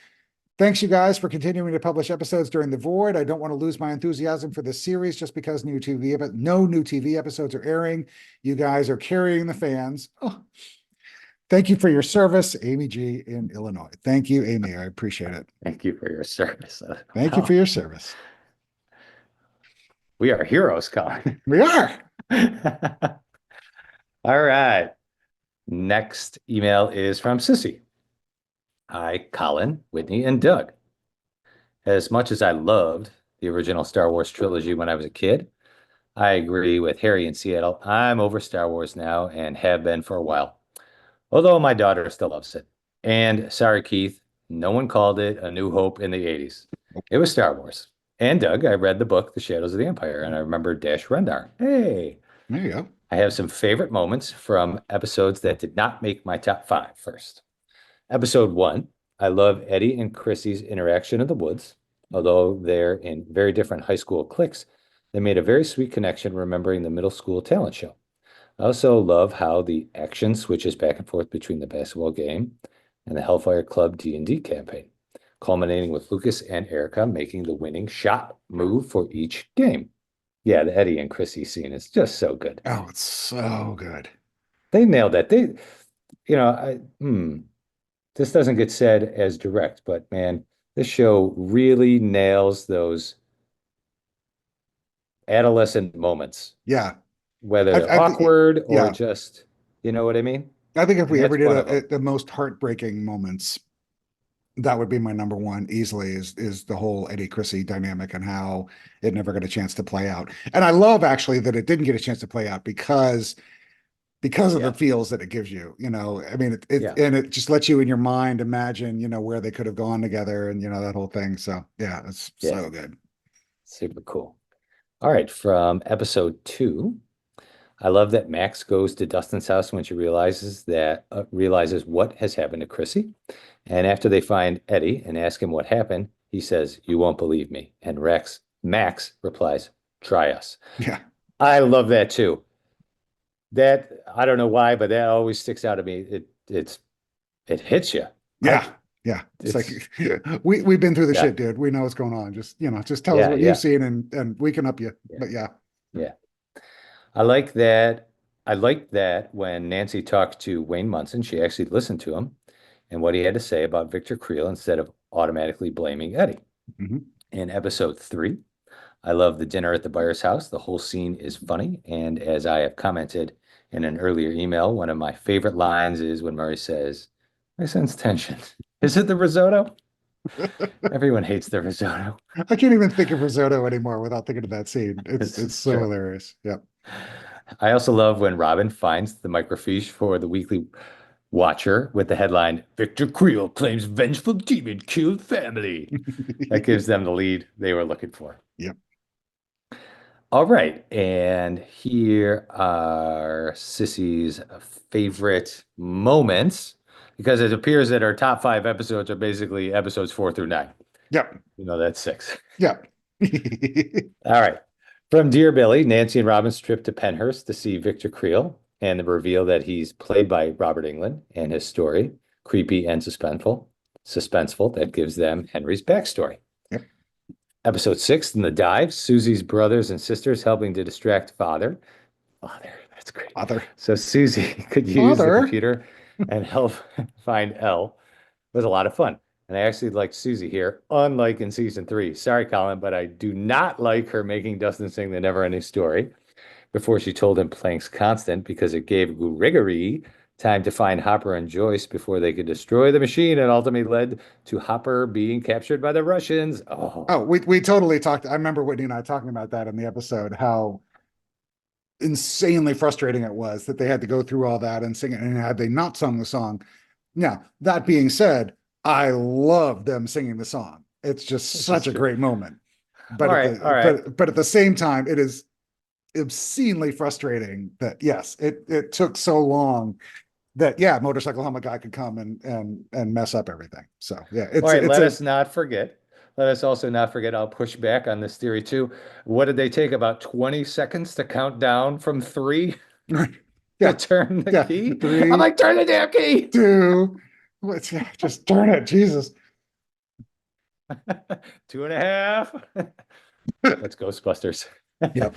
Thanks, you guys, for continuing to publish episodes during the void. I don't want to lose my enthusiasm for this series just because no new TV episodes are airing. You guys are carrying the fans. Oh. Thank you for your service, Amy G. in Illinois. Thank you, Amy. I appreciate it. Thank you for your service. Thank you for your service. We are heroes, Colin. We are. All right. Next email is from Sissy. Hi, Colin, Whitney, and Doug. As much as I loved the original Star Wars trilogy when I was a kid, I agree with Harry in Seattle. I'm over Star Wars now and have been for a while. Although my daughter still loves it. And sorry, Keith, no one called it A New Hope in the 80s. It was Star Wars. And Doug, I read the book, The Shadows of the Empire, and I remember Dash Rendar. Hey. There you go. I have some favorite moments from episodes that did not make my top 5 first. Episode 1, I love Eddie and Chrissy's interaction in the woods. Although they're in very different high school cliques, they made a very sweet connection remembering the middle school talent show. I also love how the action switches back and forth between the basketball game and the Hellfire Club D&D campaign, culminating with Lucas and Erica making the winning shot move for each game. Yeah, the Eddie and Chrissy scene is just so good. Oh, it's so good. They nailed that. This doesn't get said as direct, but man, this show really nails those adolescent moments, Yeah. whether I, they're I, awkward or yeah. just, you know what I mean? I think if we And ever that's did one of them. the most heartbreaking moments, that would be my number one easily is the whole Eddie Chrissy dynamic and how it never got a chance to play out. And I love actually that it didn't get a chance to play out because of Yeah. the feels that it gives you, I mean, Yeah. and it just lets you in your mind imagine, where they could have gone together and, that whole thing. So yeah, it's Yeah. so good. Super cool. All right, from episode 2, I love that Max goes to Dustin's house when she realizes what has happened to Chrissy. And after they find Eddie and ask him what happened, he says, "You won't believe me." And Max replies, "Try us." Yeah. I love that too. That I don't know why, but that always sticks out to me. It hits you. Yeah. Yeah. It's like we've been through the Yeah. shit, dude. We know what's going on. Just tell us Yeah, what yeah. you've seen and we can help you. Yeah. But yeah. Yeah. I like that. I like that when Nancy talked to Wayne Munson, she actually listened to him and what he had to say about Victor Creel instead of automatically blaming Eddie. Mhm. In episode 3, I love the dinner at the Byers house. The whole scene is funny. And as I have commented in an earlier email, one of my favorite lines is when Murray says, "I sense tension." Is it the risotto? Everyone hates the risotto. I can't even think of risotto anymore without thinking of that scene. It's so true. hilarious. Yep. I also love when Robin finds the microfiche for the Weekly Watcher with the headline, "Victor Creel claims vengeful demon killed family." That gives them the lead they were looking for. Yep. All right. And here are Sissy's favorite moments, because it appears that our top 5 episodes are basically episodes 4 through 9. Yep. That's 6. Yep. All right. From Dear Billy, Nancy and Robin's trip to Penhurst to see Victor Creel and the reveal that he's played by Robert Englund and his story, creepy and suspenseful, that gives them Henry's backstory. Yep. Episode 6, In the Dive, Susie's brothers and sisters helping to distract Father. Father, that's great. Father. So Susie could use the computer and help find Elle. It was a lot of fun. And I actually liked Susie here, unlike in season 3. Sorry, Colin, but I do not like her making Dustin sing the never-ending story before she told him Planck's constant, because it gave Grigory time to find Hopper and Joyce before they could destroy the machine, and ultimately led to Hopper being captured by the Russians. Oh, we totally talked. I remember Whitney and I talking about that in the episode, how insanely frustrating it was that they had to go through all that and sing it. And had they not sung the song. Now, that being said, I love them singing the song. It's just such a great moment. But but at the same time, it is obscenely frustrating that yes, it took so long that Motorcycle Helmet Guy could come and mess up everything. So yeah, let us also not forget, I'll push back on this theory too. What did they take, about 20 seconds to count down from 3? Yeah. To turn the key? 3, I'm like, turn the damn key! 2, just turn it, Jesus. 2.5. That's Ghostbusters. Yep.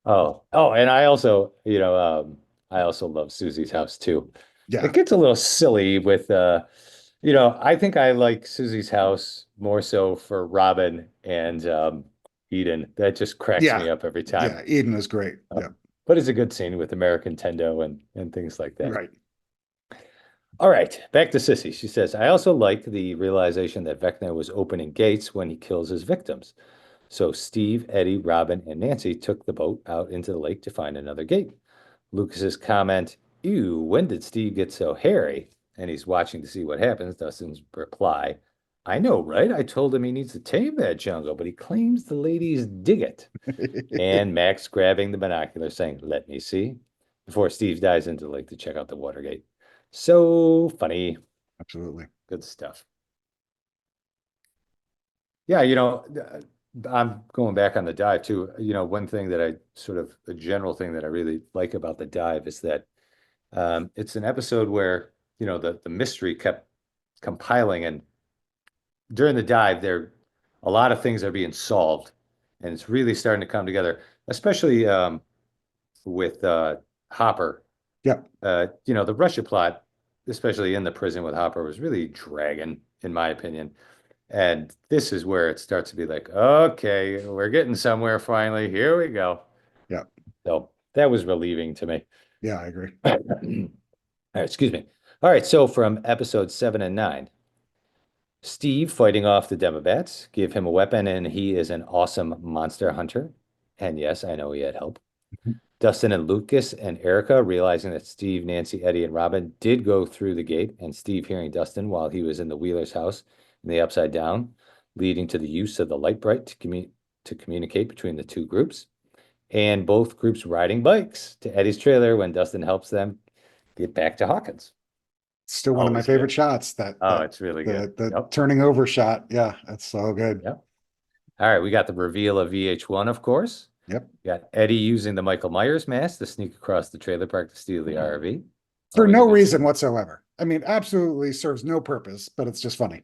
And I also, I also love Susie's house too. Yeah. It gets a little silly with, I think I like Susie's house more so for Robin and Eden. That just cracks me up every time. Yeah, Eden is great. Yeah. But it's a good scene with American Tendo and things like that. Right. All right, back to Sissy. She says, I also like the realization that Vecna was opening gates when he kills his victims. So Steve, Eddie, Robin, and Nancy took the boat out into the lake to find another gate. Lucas's comment, "Ew, when did Steve get so hairy?" And he's watching to see what happens. Dustin's reply, "I know, right? I told him he needs to tame that jungle, but he claims the ladies dig it." And Max grabbing the binoculars saying, "Let me see," before Steve dives into the lake to check out the water gate. So funny. Absolutely. Good stuff. Yeah, I'm going back on the dive too. One thing that a general thing that I really like about the dive is that it's an episode where, the mystery kept compiling, and during the dive, a lot of things are being solved, and it's really starting to come together, especially with Hopper. Yep. The Russia plot, especially in the prison with Hopper, was really dragging, in my opinion. And this is where it starts to be like, okay, we're getting somewhere finally. Here we go. Yep. So that was relieving to me. Yeah, I agree. All right, excuse me. All right, so from episode 7 and 9, Steve fighting off the Demobats, give him a weapon, and he is an awesome monster hunter. And yes, I know he had help. Dustin and Lucas and Erica realizing that Steve, Nancy, Eddie, and Robin did go through the gate, and Steve hearing Dustin while he was in the Wheeler's house in the Upside Down, leading to the use of the light bright to communicate between the two groups. And both groups riding bikes to Eddie's trailer when Dustin helps them get back to Hawkins. Still one of my Always favorite good. shots. It's really good. The Yep. turning over shot. Yeah, that's so good. Yep. All right, we got the reveal of VH1, of course. Yep. We got Eddie using the Michael Myers mask to sneak across the trailer park to steal the RV. For Always no a good reason scene. whatsoever. I mean, absolutely serves no purpose, but it's just funny.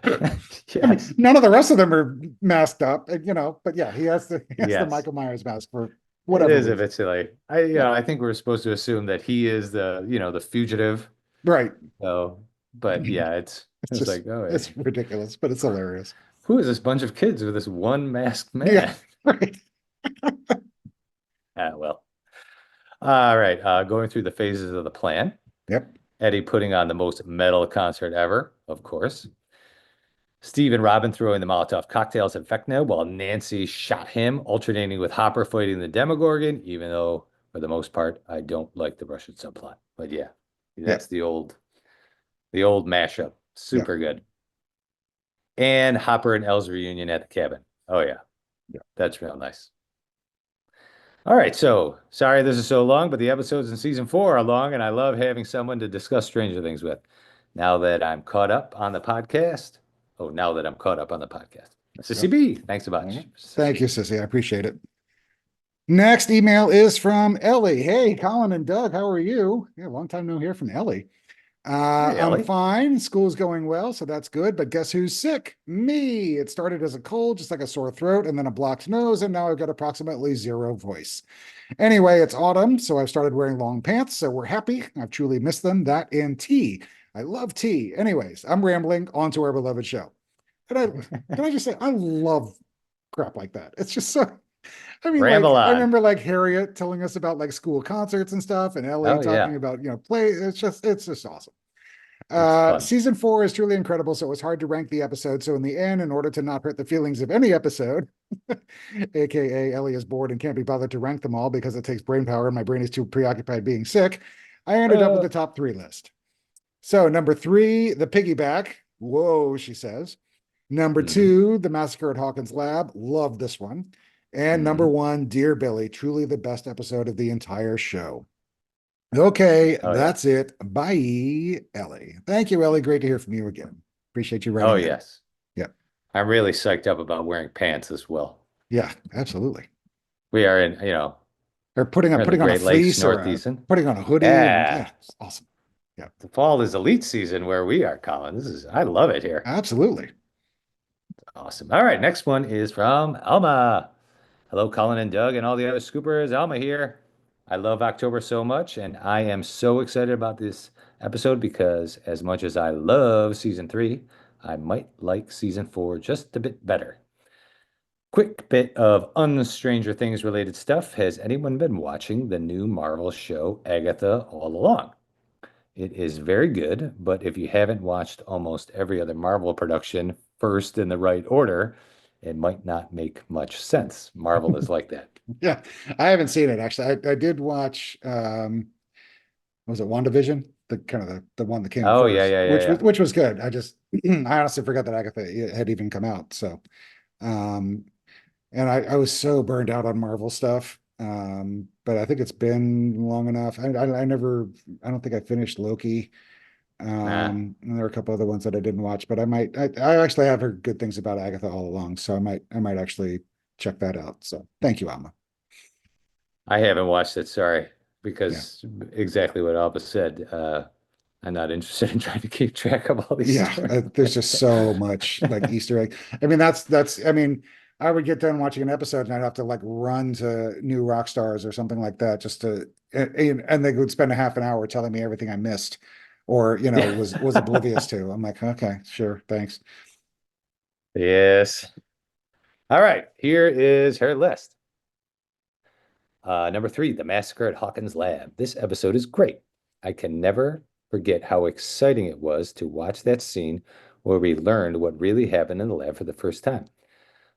Yes. I mean, none of the rest of them are masked up, but yeah, he has the Yes. Michael Myers mask for whatever. It is a reason. bit silly. I think we're supposed to assume that he is the fugitive. Right. So, but yeah, it's It's just, like, oh, it's ridiculous, but it's hilarious. who is this bunch of kids with this one masked man? Yeah. Right. Well. All right. Going through the phases of the plan. Yep. Eddie putting on the most metal concert ever, of course. Steve and Robin throwing the Molotov cocktails at Vecna while Nancy shot him, alternating with Hopper fighting the Demogorgon, even though, for the most part, I don't like the Russian subplot. But yeah, that's the old mashup. Super good. And Hopper and Elle's reunion at the cabin. Oh, yeah. Yeah. That's real nice. All right, so sorry this is so long, but the episodes in season 4 are long, and I love having someone to discuss Stranger Things with. Now that I'm caught up on the podcast. CCB, thanks a bunch. Thank you, Sissy. I appreciate it. Next email is from Ellie. Hey, Colin and Doug, how are you? Yeah, long time no hear from Ellie. Hey, Ellie. I'm fine. School's going well, so that's good. But guess who's sick? Me. It started as a cold, just like a sore throat, and then a blocked nose, and now I've got approximately zero voice. Anyway, it's autumn, so I've started wearing long pants, so we're happy. I've truly missed them. That and tea. I love tea. Anyways, I'm rambling. On to our beloved show. And can I just say, I love crap like that. It's just so. I mean, Ramble I on. remember like Harriet telling us about like school concerts and stuff, and Ellie talking about play. It's just awesome. Season 4 is truly incredible, so it was hard to rank the episode. So in the end, in order to not hurt the feelings of any episode, aka Ellie is bored and can't be bothered to rank them all because it takes brain power and my brain is too preoccupied being sick, I ended up with the top 3 list. So number 3, the piggyback. Whoa, she says. Number 2, the massacre at Hawkins Lab. Love this one. And number 1, Dear Billy. Truly the best episode of the entire show. Okay, that's it. Bye, Ellie. Thank you, Ellie. Great to hear from you again. Appreciate you writing. Oh, yes. Yeah. I'm really psyched up about wearing pants as well. Yeah, absolutely. We are in, Or putting on a fleece or putting on a hoodie. Yeah, it's awesome. Yeah. The fall is elite season where we are, Colin. I love it here. Absolutely. Awesome. All right, next one is from Alma. Hello, Colin and Doug and all the other scoopers. Alma here. I love October so much, and I am so excited about this episode because as much as I love season 3, I might like season 4 just a bit better. Quick bit of Stranger Things related stuff. Has anyone been watching the new Marvel show Agatha all along? It is very good, but if you haven't watched almost every other Marvel production first in the right order, it might not make much sense. Marvel is like that. Yeah, I haven't seen it actually. I did watch was it WandaVision? The one that came Oh, first, which was good. I honestly forgot that Agatha had even come out. So and I was so burned out on Marvel stuff. But I think it's been long enough. I don't think I finished Loki. And there are a couple other ones that I didn't watch, but I actually have heard good things about Agatha all along, so I might actually check that out. So thank you, Alma. I haven't watched it, sorry, Yeah. because exactly what Alba said. I'm not interested in trying to keep track of all these Yeah, stories. there's just so much like Easter egg. I mean, that's I mean, I would get done watching an episode and I'd have to like run to New Rock Stars or something like that just to and they would spend a half an hour telling me everything I missed or was oblivious to. I'm like, okay, sure, thanks. Yes. All right, here is her list. Number 3, The Massacre at Hawkins Lab. This episode is great. I can never forget how exciting it was to watch that scene where we learned what really happened in the lab for the first time.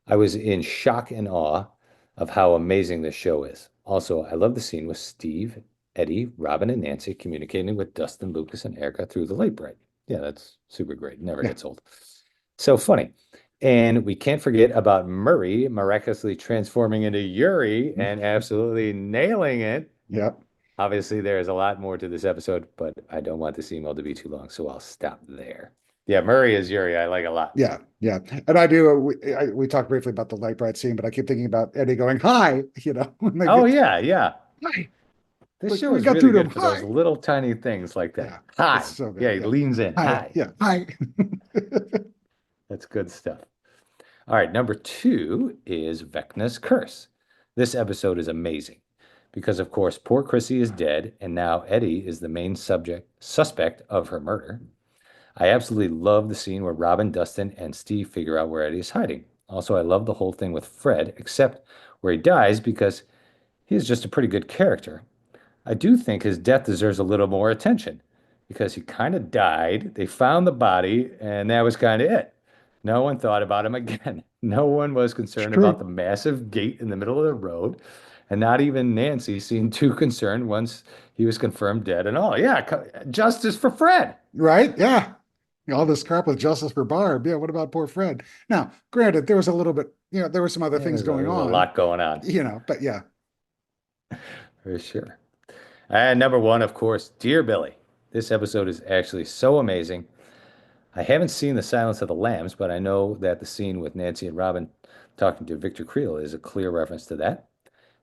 I was in shock and awe of how amazing this show is. Also, I love the scene with Steve, Eddie, Robin, and Nancy communicating with Dustin, Lucas, and Erica through the light bright. Yeah, that's super great. Never gets old. So funny. And we can't forget about Murray miraculously transforming into Yuri and absolutely nailing it. Yep. Obviously, there is a lot more to this episode, but I don't want this email to be too long, so I'll stop there. Yeah, Murray is Yuri. I like a lot. Yeah, yeah. And I do, we talked briefly about the light bright scene, but I keep thinking about Eddie going, hi, when Oh, get, yeah. hi. This Like, show we is got really through to good him. for those Hi. little tiny things like that. Yeah, Hi. it's so good, Yeah, he yeah. leans in. Hi. Hi. Yeah, hi. That's good stuff. All right, number 2 is Vecna's Curse. This episode is amazing because, of course, poor Chrissy is dead, and now Eddie is the main suspect of her murder. I absolutely love the scene where Robin, Dustin, and Steve figure out where Eddie is hiding. Also, I love the whole thing with Fred, except where he dies because he's just a pretty good character. I do think his death deserves a little more attention because he kind of died. They found the body, and that was kind of it. No one thought about him again. No one was concerned about the massive gate in the middle of the road, and not even Nancy seemed too concerned once he was confirmed dead and all. Yeah, justice for Fred. Right? Yeah. All this crap with justice for Barb. Yeah, what about poor Fred? Now, granted, there was a little bit, there were some other things going on. A lot going on. But yeah. For sure. And number 1, of course, Dear Billy. This episode is actually so amazing. I haven't seen The Silence of the Lambs, but I know that the scene with Nancy and Robin talking to Victor Creel is a clear reference to that.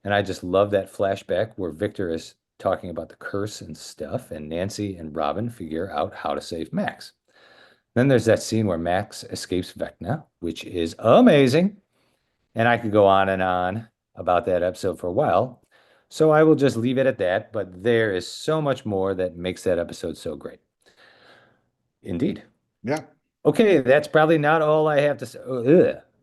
And I just love that flashback where Victor is talking about the curse and stuff, and Nancy and Robin figure out how to save Max. Then there's that scene where Max escapes Vecna, which is amazing. And I could go on and on about that episode for a while. So I will just leave it at that, but there is so much more that makes that episode so great. Indeed. Yeah. Okay, that's probably not all I have to say.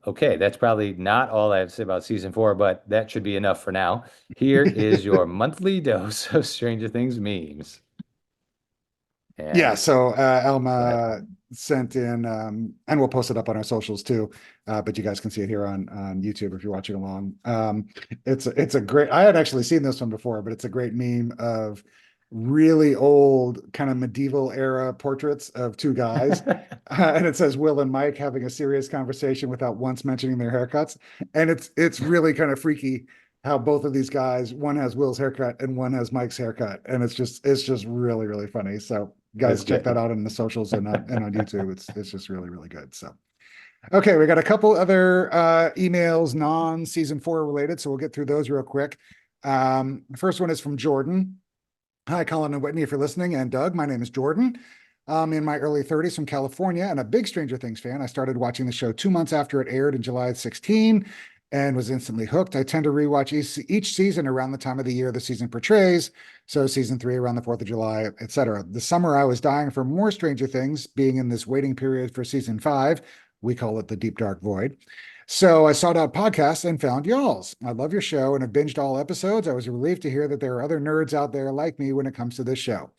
Okay, that's probably not all I have to say about season 4, but that should be enough for now. Here is your monthly dose of Stranger Things memes. And Yeah, so Elma sent in, and we'll post it up on our socials too, but you guys can see it here on YouTube if you're watching along. It's a great, I had actually seen this one before, but it's a great meme of really old kind of medieval era portraits of two guys. And it says Will and Mike having a serious conversation without once mentioning their haircuts. And it's really kind of freaky how both of these guys, one has Will's haircut and one has Mike's haircut. And it's just really, really funny. So guys, check that out on the socials and on YouTube. It's just really, really good. So, okay, we got a couple other emails, non-season 4 related. So we'll get through those real quick. The first one is from Jordan. Hi, Colin and Whitney, if you're listening, and Doug. My name is Jordan. I'm in my early 30s from California and a big Stranger Things fan. I started watching the show 2 months after it aired in July of 2016 and was instantly hooked. I tend to rewatch each season around the time of the year the season portrays. So season 3 around the 4th of July, etc. The summer I was dying for more Stranger Things, being in this waiting period for season 5. We call it the Deep Dark Void. So I sought out podcasts and found y'all's. I love your show and have binged all episodes. I was relieved to hear that there are other nerds out there like me when it comes to this show.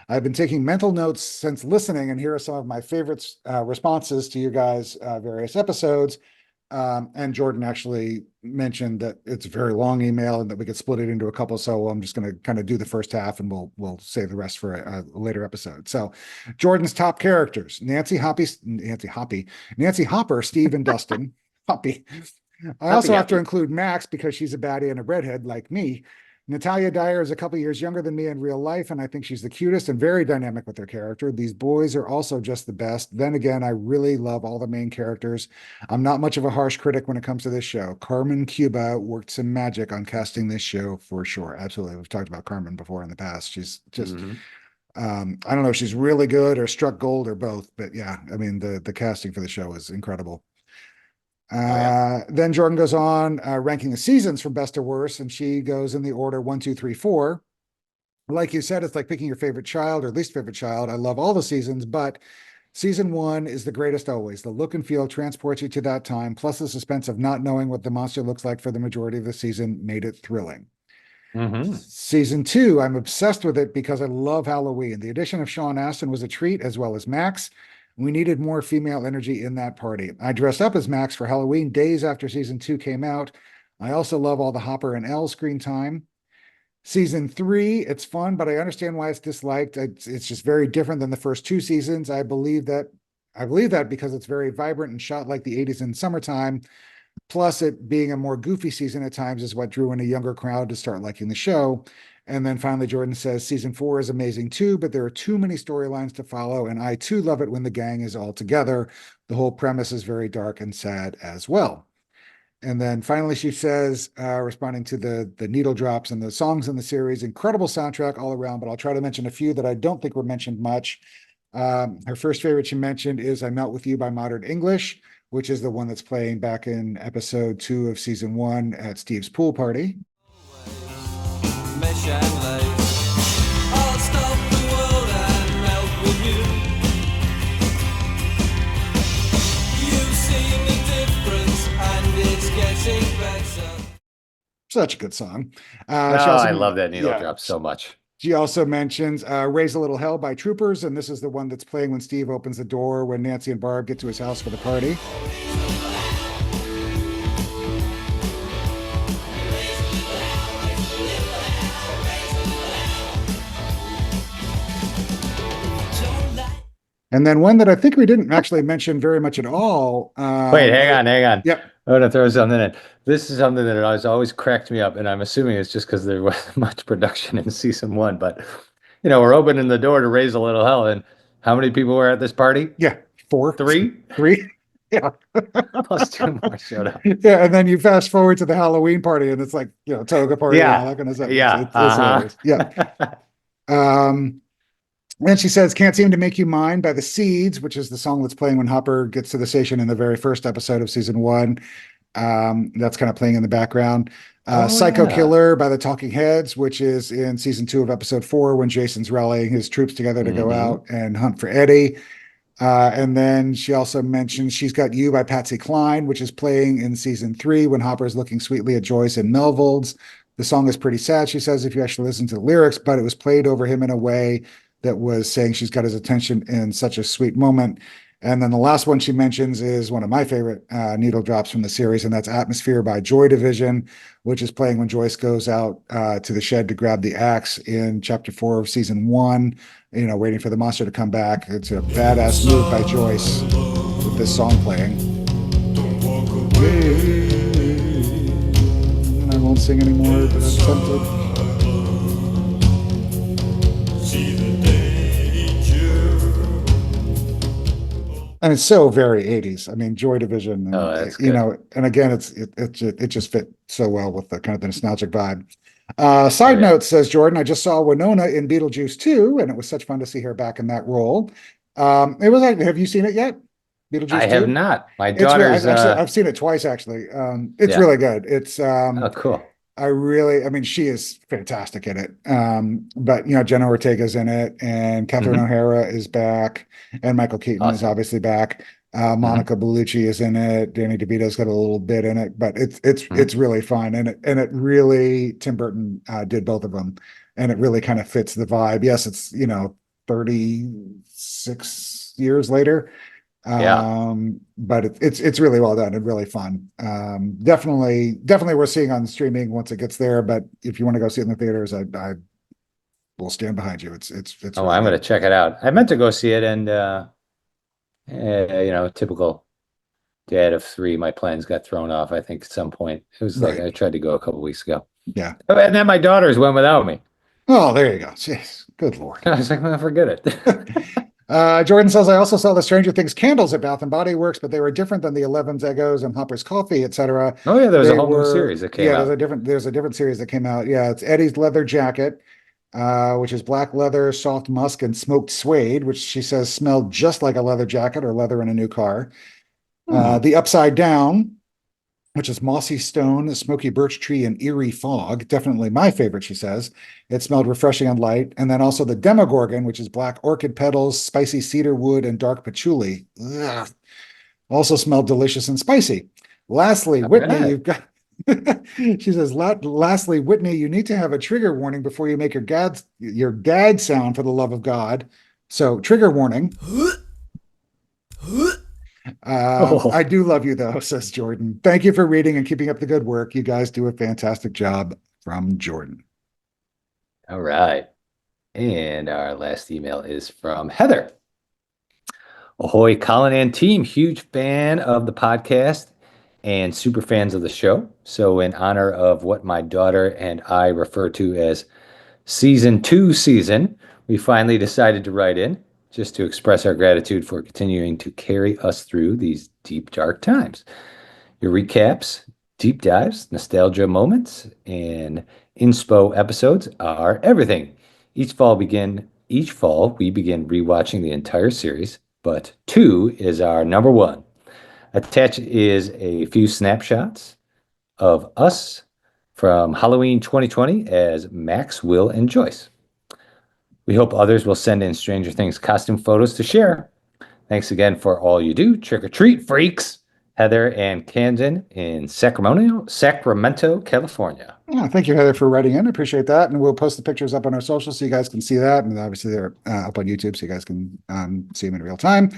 I've been taking mental notes since listening, and here are some of my favorite responses to you guys' various episodes. And Jordan actually mentioned that it's a very long email and that we could split it into a couple. So I'm just going to kind of do the first half and we'll save the rest for a later episode. So Jordan's top characters: Nancy Hopper, Steve, and Dustin. Hoppy. I also have to include Max because she's a baddie and a redhead like me. Natalia Dyer is a couple years younger than me in real life, and I think she's the cutest and very dynamic with her character. These boys are also just the best. Then again, I really love all the main characters. I'm not much of a harsh critic when it comes to this show. Carmen Cuba worked some magic on casting this show for sure. Absolutely. We've talked about Carmen before in the past. She's just I don't know if she's really good or struck gold or both, but yeah, I mean the casting for the show is incredible. Then Jordan goes on ranking the seasons from best to worst, and she goes in the order 1, 2, 3, 4. Like you said, it's like picking your favorite child or least favorite child. I love all the seasons, but season 1 is the greatest always. The look and feel transports you to that time, plus the suspense of not knowing what the monster looks like for the majority of the season made it thrilling. Season 2, I'm obsessed with it because I love Halloween. The addition of Sean Astin was a treat, as well as Max. We needed more female energy in that party. I dressed up as Max for Halloween days after season 2 came out. I also love all the Hopper and Elle screen time. Season 3, it's fun, but I understand why it's disliked. It's just very different than the first 2 seasons. I believe that because it's very vibrant and shot like the 80s in summertime. Plus, it being a more goofy season at times is what drew in a younger crowd to start liking the show. And then finally, Jordan says, season 4 is amazing too, but there are too many storylines to follow. And I too love it when the gang is all together. The whole premise is very dark and sad as well. And then finally, she says, responding to the needle drops and the songs in the series, incredible soundtrack all around, but I'll try to mention a few that I don't think were mentioned much. Her first favorite she mentioned is I Melt With You by Modern English, which is the one that's playing back in episode 2 of season 1 at Steve's pool party. Mesh and lace. I'll stop the world and melt with you. You've seen the difference and it's getting better. Such a good song. I love that needle drop so much. She also mentions Raise a Little Hell by Troopers, and this is the one that's playing when Steve opens the door when Nancy and Barb get to his house for the party. And then one that I think we didn't actually mention very much at all. Wait, hang on. Yep. I'm going to throw something in. This is something that has always cracked me up, and I'm assuming it's just because there wasn't much production in season 1. But, we're opening the door to Raise a Little Hell, and how many people were at this party? Yeah, 4. 3? 3? Yeah. Plus 2 more showed up. Yeah, and then you fast forward to the Halloween party, and it's like, toga party and all that kind of stuff. Yeah. It's hilarious. Yeah. And she says, Can't Seem to Make You Mine by The Seeds, which is the song that's playing when Hopper gets to the station in the very first episode of season 1. That's kind of playing in the background. Psycho Killer by the Talking Heads, which is in season 2 of episode 4 when Jason's rallying his troops together to go out and hunt for Eddie. And then she also mentions She's Got You by Patsy Cline, which is playing in season 3 when Hopper is looking sweetly at Joyce and Melvolds. The song is pretty sad, she says, if you actually listen to the lyrics, but it was played over him in a way that was saying she's got his attention in such a sweet moment. And then the last one she mentions is one of my favorite needle drops from the series, and that's Atmosphere by Joy Division, which is playing when Joyce goes out to the shed to grab the axe in chapter 4 of season 1, waiting for the monster to come back. It's a badass move by Joyce with this song playing. And I won't sing anymore, but I'm tempted. And it's so very 80s. I mean, Joy Division, and, and again, it just fit so well with the kind of the nostalgic vibe. Side note, says Jordan, I just saw Winona in Beetlejuice 2, and it was such fun to see her back in that role. It was like, have you seen it yet? Beetlejuice 2? I have not. My daughter's. I've seen it twice actually. It's really good. It's cool. I mean, she is fantastic in it. But Jenna Ortega's in it, and Catherine O'Hara is back, and Michael Keaton is obviously back. Monica Bellucci is in it. Danny DeVito's got a little bit in it, but it's really fun, and it really Tim Burton did both of them, and it really kind of fits the vibe. Yes, it's 36 years later. But it's really well done and really fun. Definitely worth seeing on streaming once it gets there. But if you want to go see it in the theaters, I will stand behind you. It's really I'm going to check it out. I meant to go see it, and typical dad of 3, my plans got thrown off. I think at some point it was like I tried to go a couple weeks ago. Yeah. Oh, and then my daughters went without me. Oh, there you go. Jeez, good Lord. I was like, well, forget it. Jordan says, I also saw the Stranger Things candles at Bath and Body Works, but they were different than the 11's Eggos and Hopper's Coffee, etc. Oh yeah, there was a They whole new were- series that came yeah, out. there's a different series that came out. Yeah, it's Eddie's leather jacket, which is black leather, soft musk, and smoked suede, which she says smelled just like a leather jacket or leather in a new car. The Upside Down, which is mossy stone, smoky birch tree, and eerie fog. Definitely my favorite, she says. It smelled refreshing and light. And then also the Demogorgon, which is black orchid petals, spicy cedar wood, and dark patchouli. Ugh. Also smelled delicious and spicy. Lastly, All Whitney, right. you've got. She says, lastly, Whitney, you need to have a trigger warning before you make your gag sound, for the love of God. So, trigger warning. I do love you, though, says Jordan. Thank you for reading and keeping up the good work. You guys do a fantastic job, from Jordan. All right. And our last email is from Heather. Ahoy, Colin and team. Huge fan of the podcast and super fans of the show. So in honor of what my daughter and I refer to as season 2 season, we finally decided to write in just to express our gratitude for continuing to carry us through these deep, dark times. Your recaps, deep dives, nostalgia moments, and inspo episodes are everything. Each fall we begin rewatching the entire series, but 2 is our number 1. Attached is a few snapshots of us from Halloween 2020 as Max, Will, and Joyce. We hope others will send in Stranger Things costume photos to share. Thanks again for all you do. Trick or treat, freaks. Heather and Camden in Sacramento, California. Yeah, thank you, Heather, for writing in. I appreciate that. And we'll post the pictures up on our socials so you guys can see that. And obviously they're up on YouTube so you guys can see them in real time.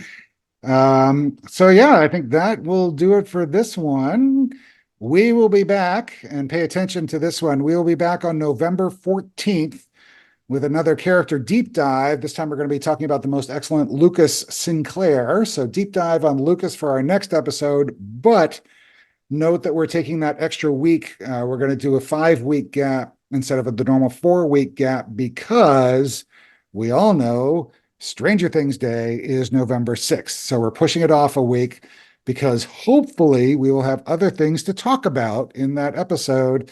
So yeah, I think that will do it for this one. We will be back, and pay attention to this one. We will be back on November 14th with another character deep dive. This time we're going to be talking about the most excellent Lucas Sinclair. So deep dive on Lucas for our next episode, but note that we're taking that extra week. We're going to do a 5-week gap instead of the normal 4-week gap, because we all know Stranger Things Day is November 6th. So we're pushing it off a week, because hopefully we will have other things to talk about in that episode.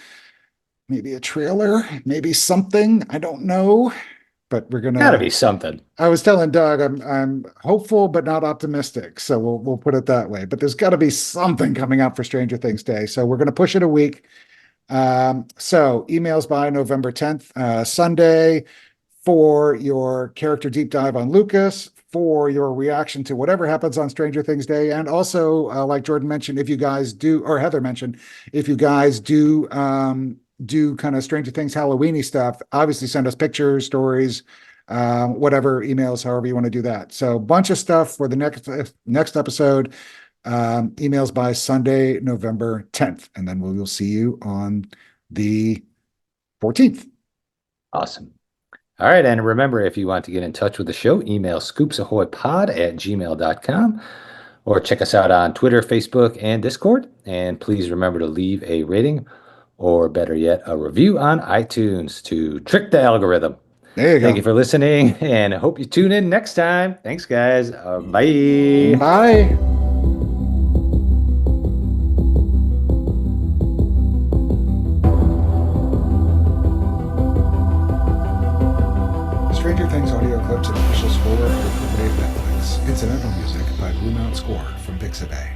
Maybe a trailer, maybe something. I don't know, but we're gonna. Gotta be something. I was telling Doug, I'm hopeful but not optimistic. So we'll put it that way. But there's got to be something coming out for Stranger Things Day. So we're gonna push it a week. So emails by November 10th, Sunday, for your character deep dive on Lucas, for your reaction to whatever happens on Stranger Things Day, and also like Jordan mentioned, if you guys do, or Heather mentioned, if you guys do kind of Stranger Things Halloween-y stuff, obviously send us pictures, stories, whatever, emails, however you want to do that. So bunch of stuff for the next episode. Emails by Sunday, November 10th, and then we will see you on the 14th. Awesome. All right. And remember, if you want to get in touch with the show, email scoopsahoypod@gmail.com, or check us out on Twitter, Facebook, and Discord. And please remember to leave a rating, or better yet, a review on iTunes to trick the algorithm. There you go. Thank you for listening, and I hope you tune in next time. Thanks, guys. Bye. Bye. Stranger Things audio clips and official score are property of Netflix. Incidental music by Blue Mount Score from Pixabay.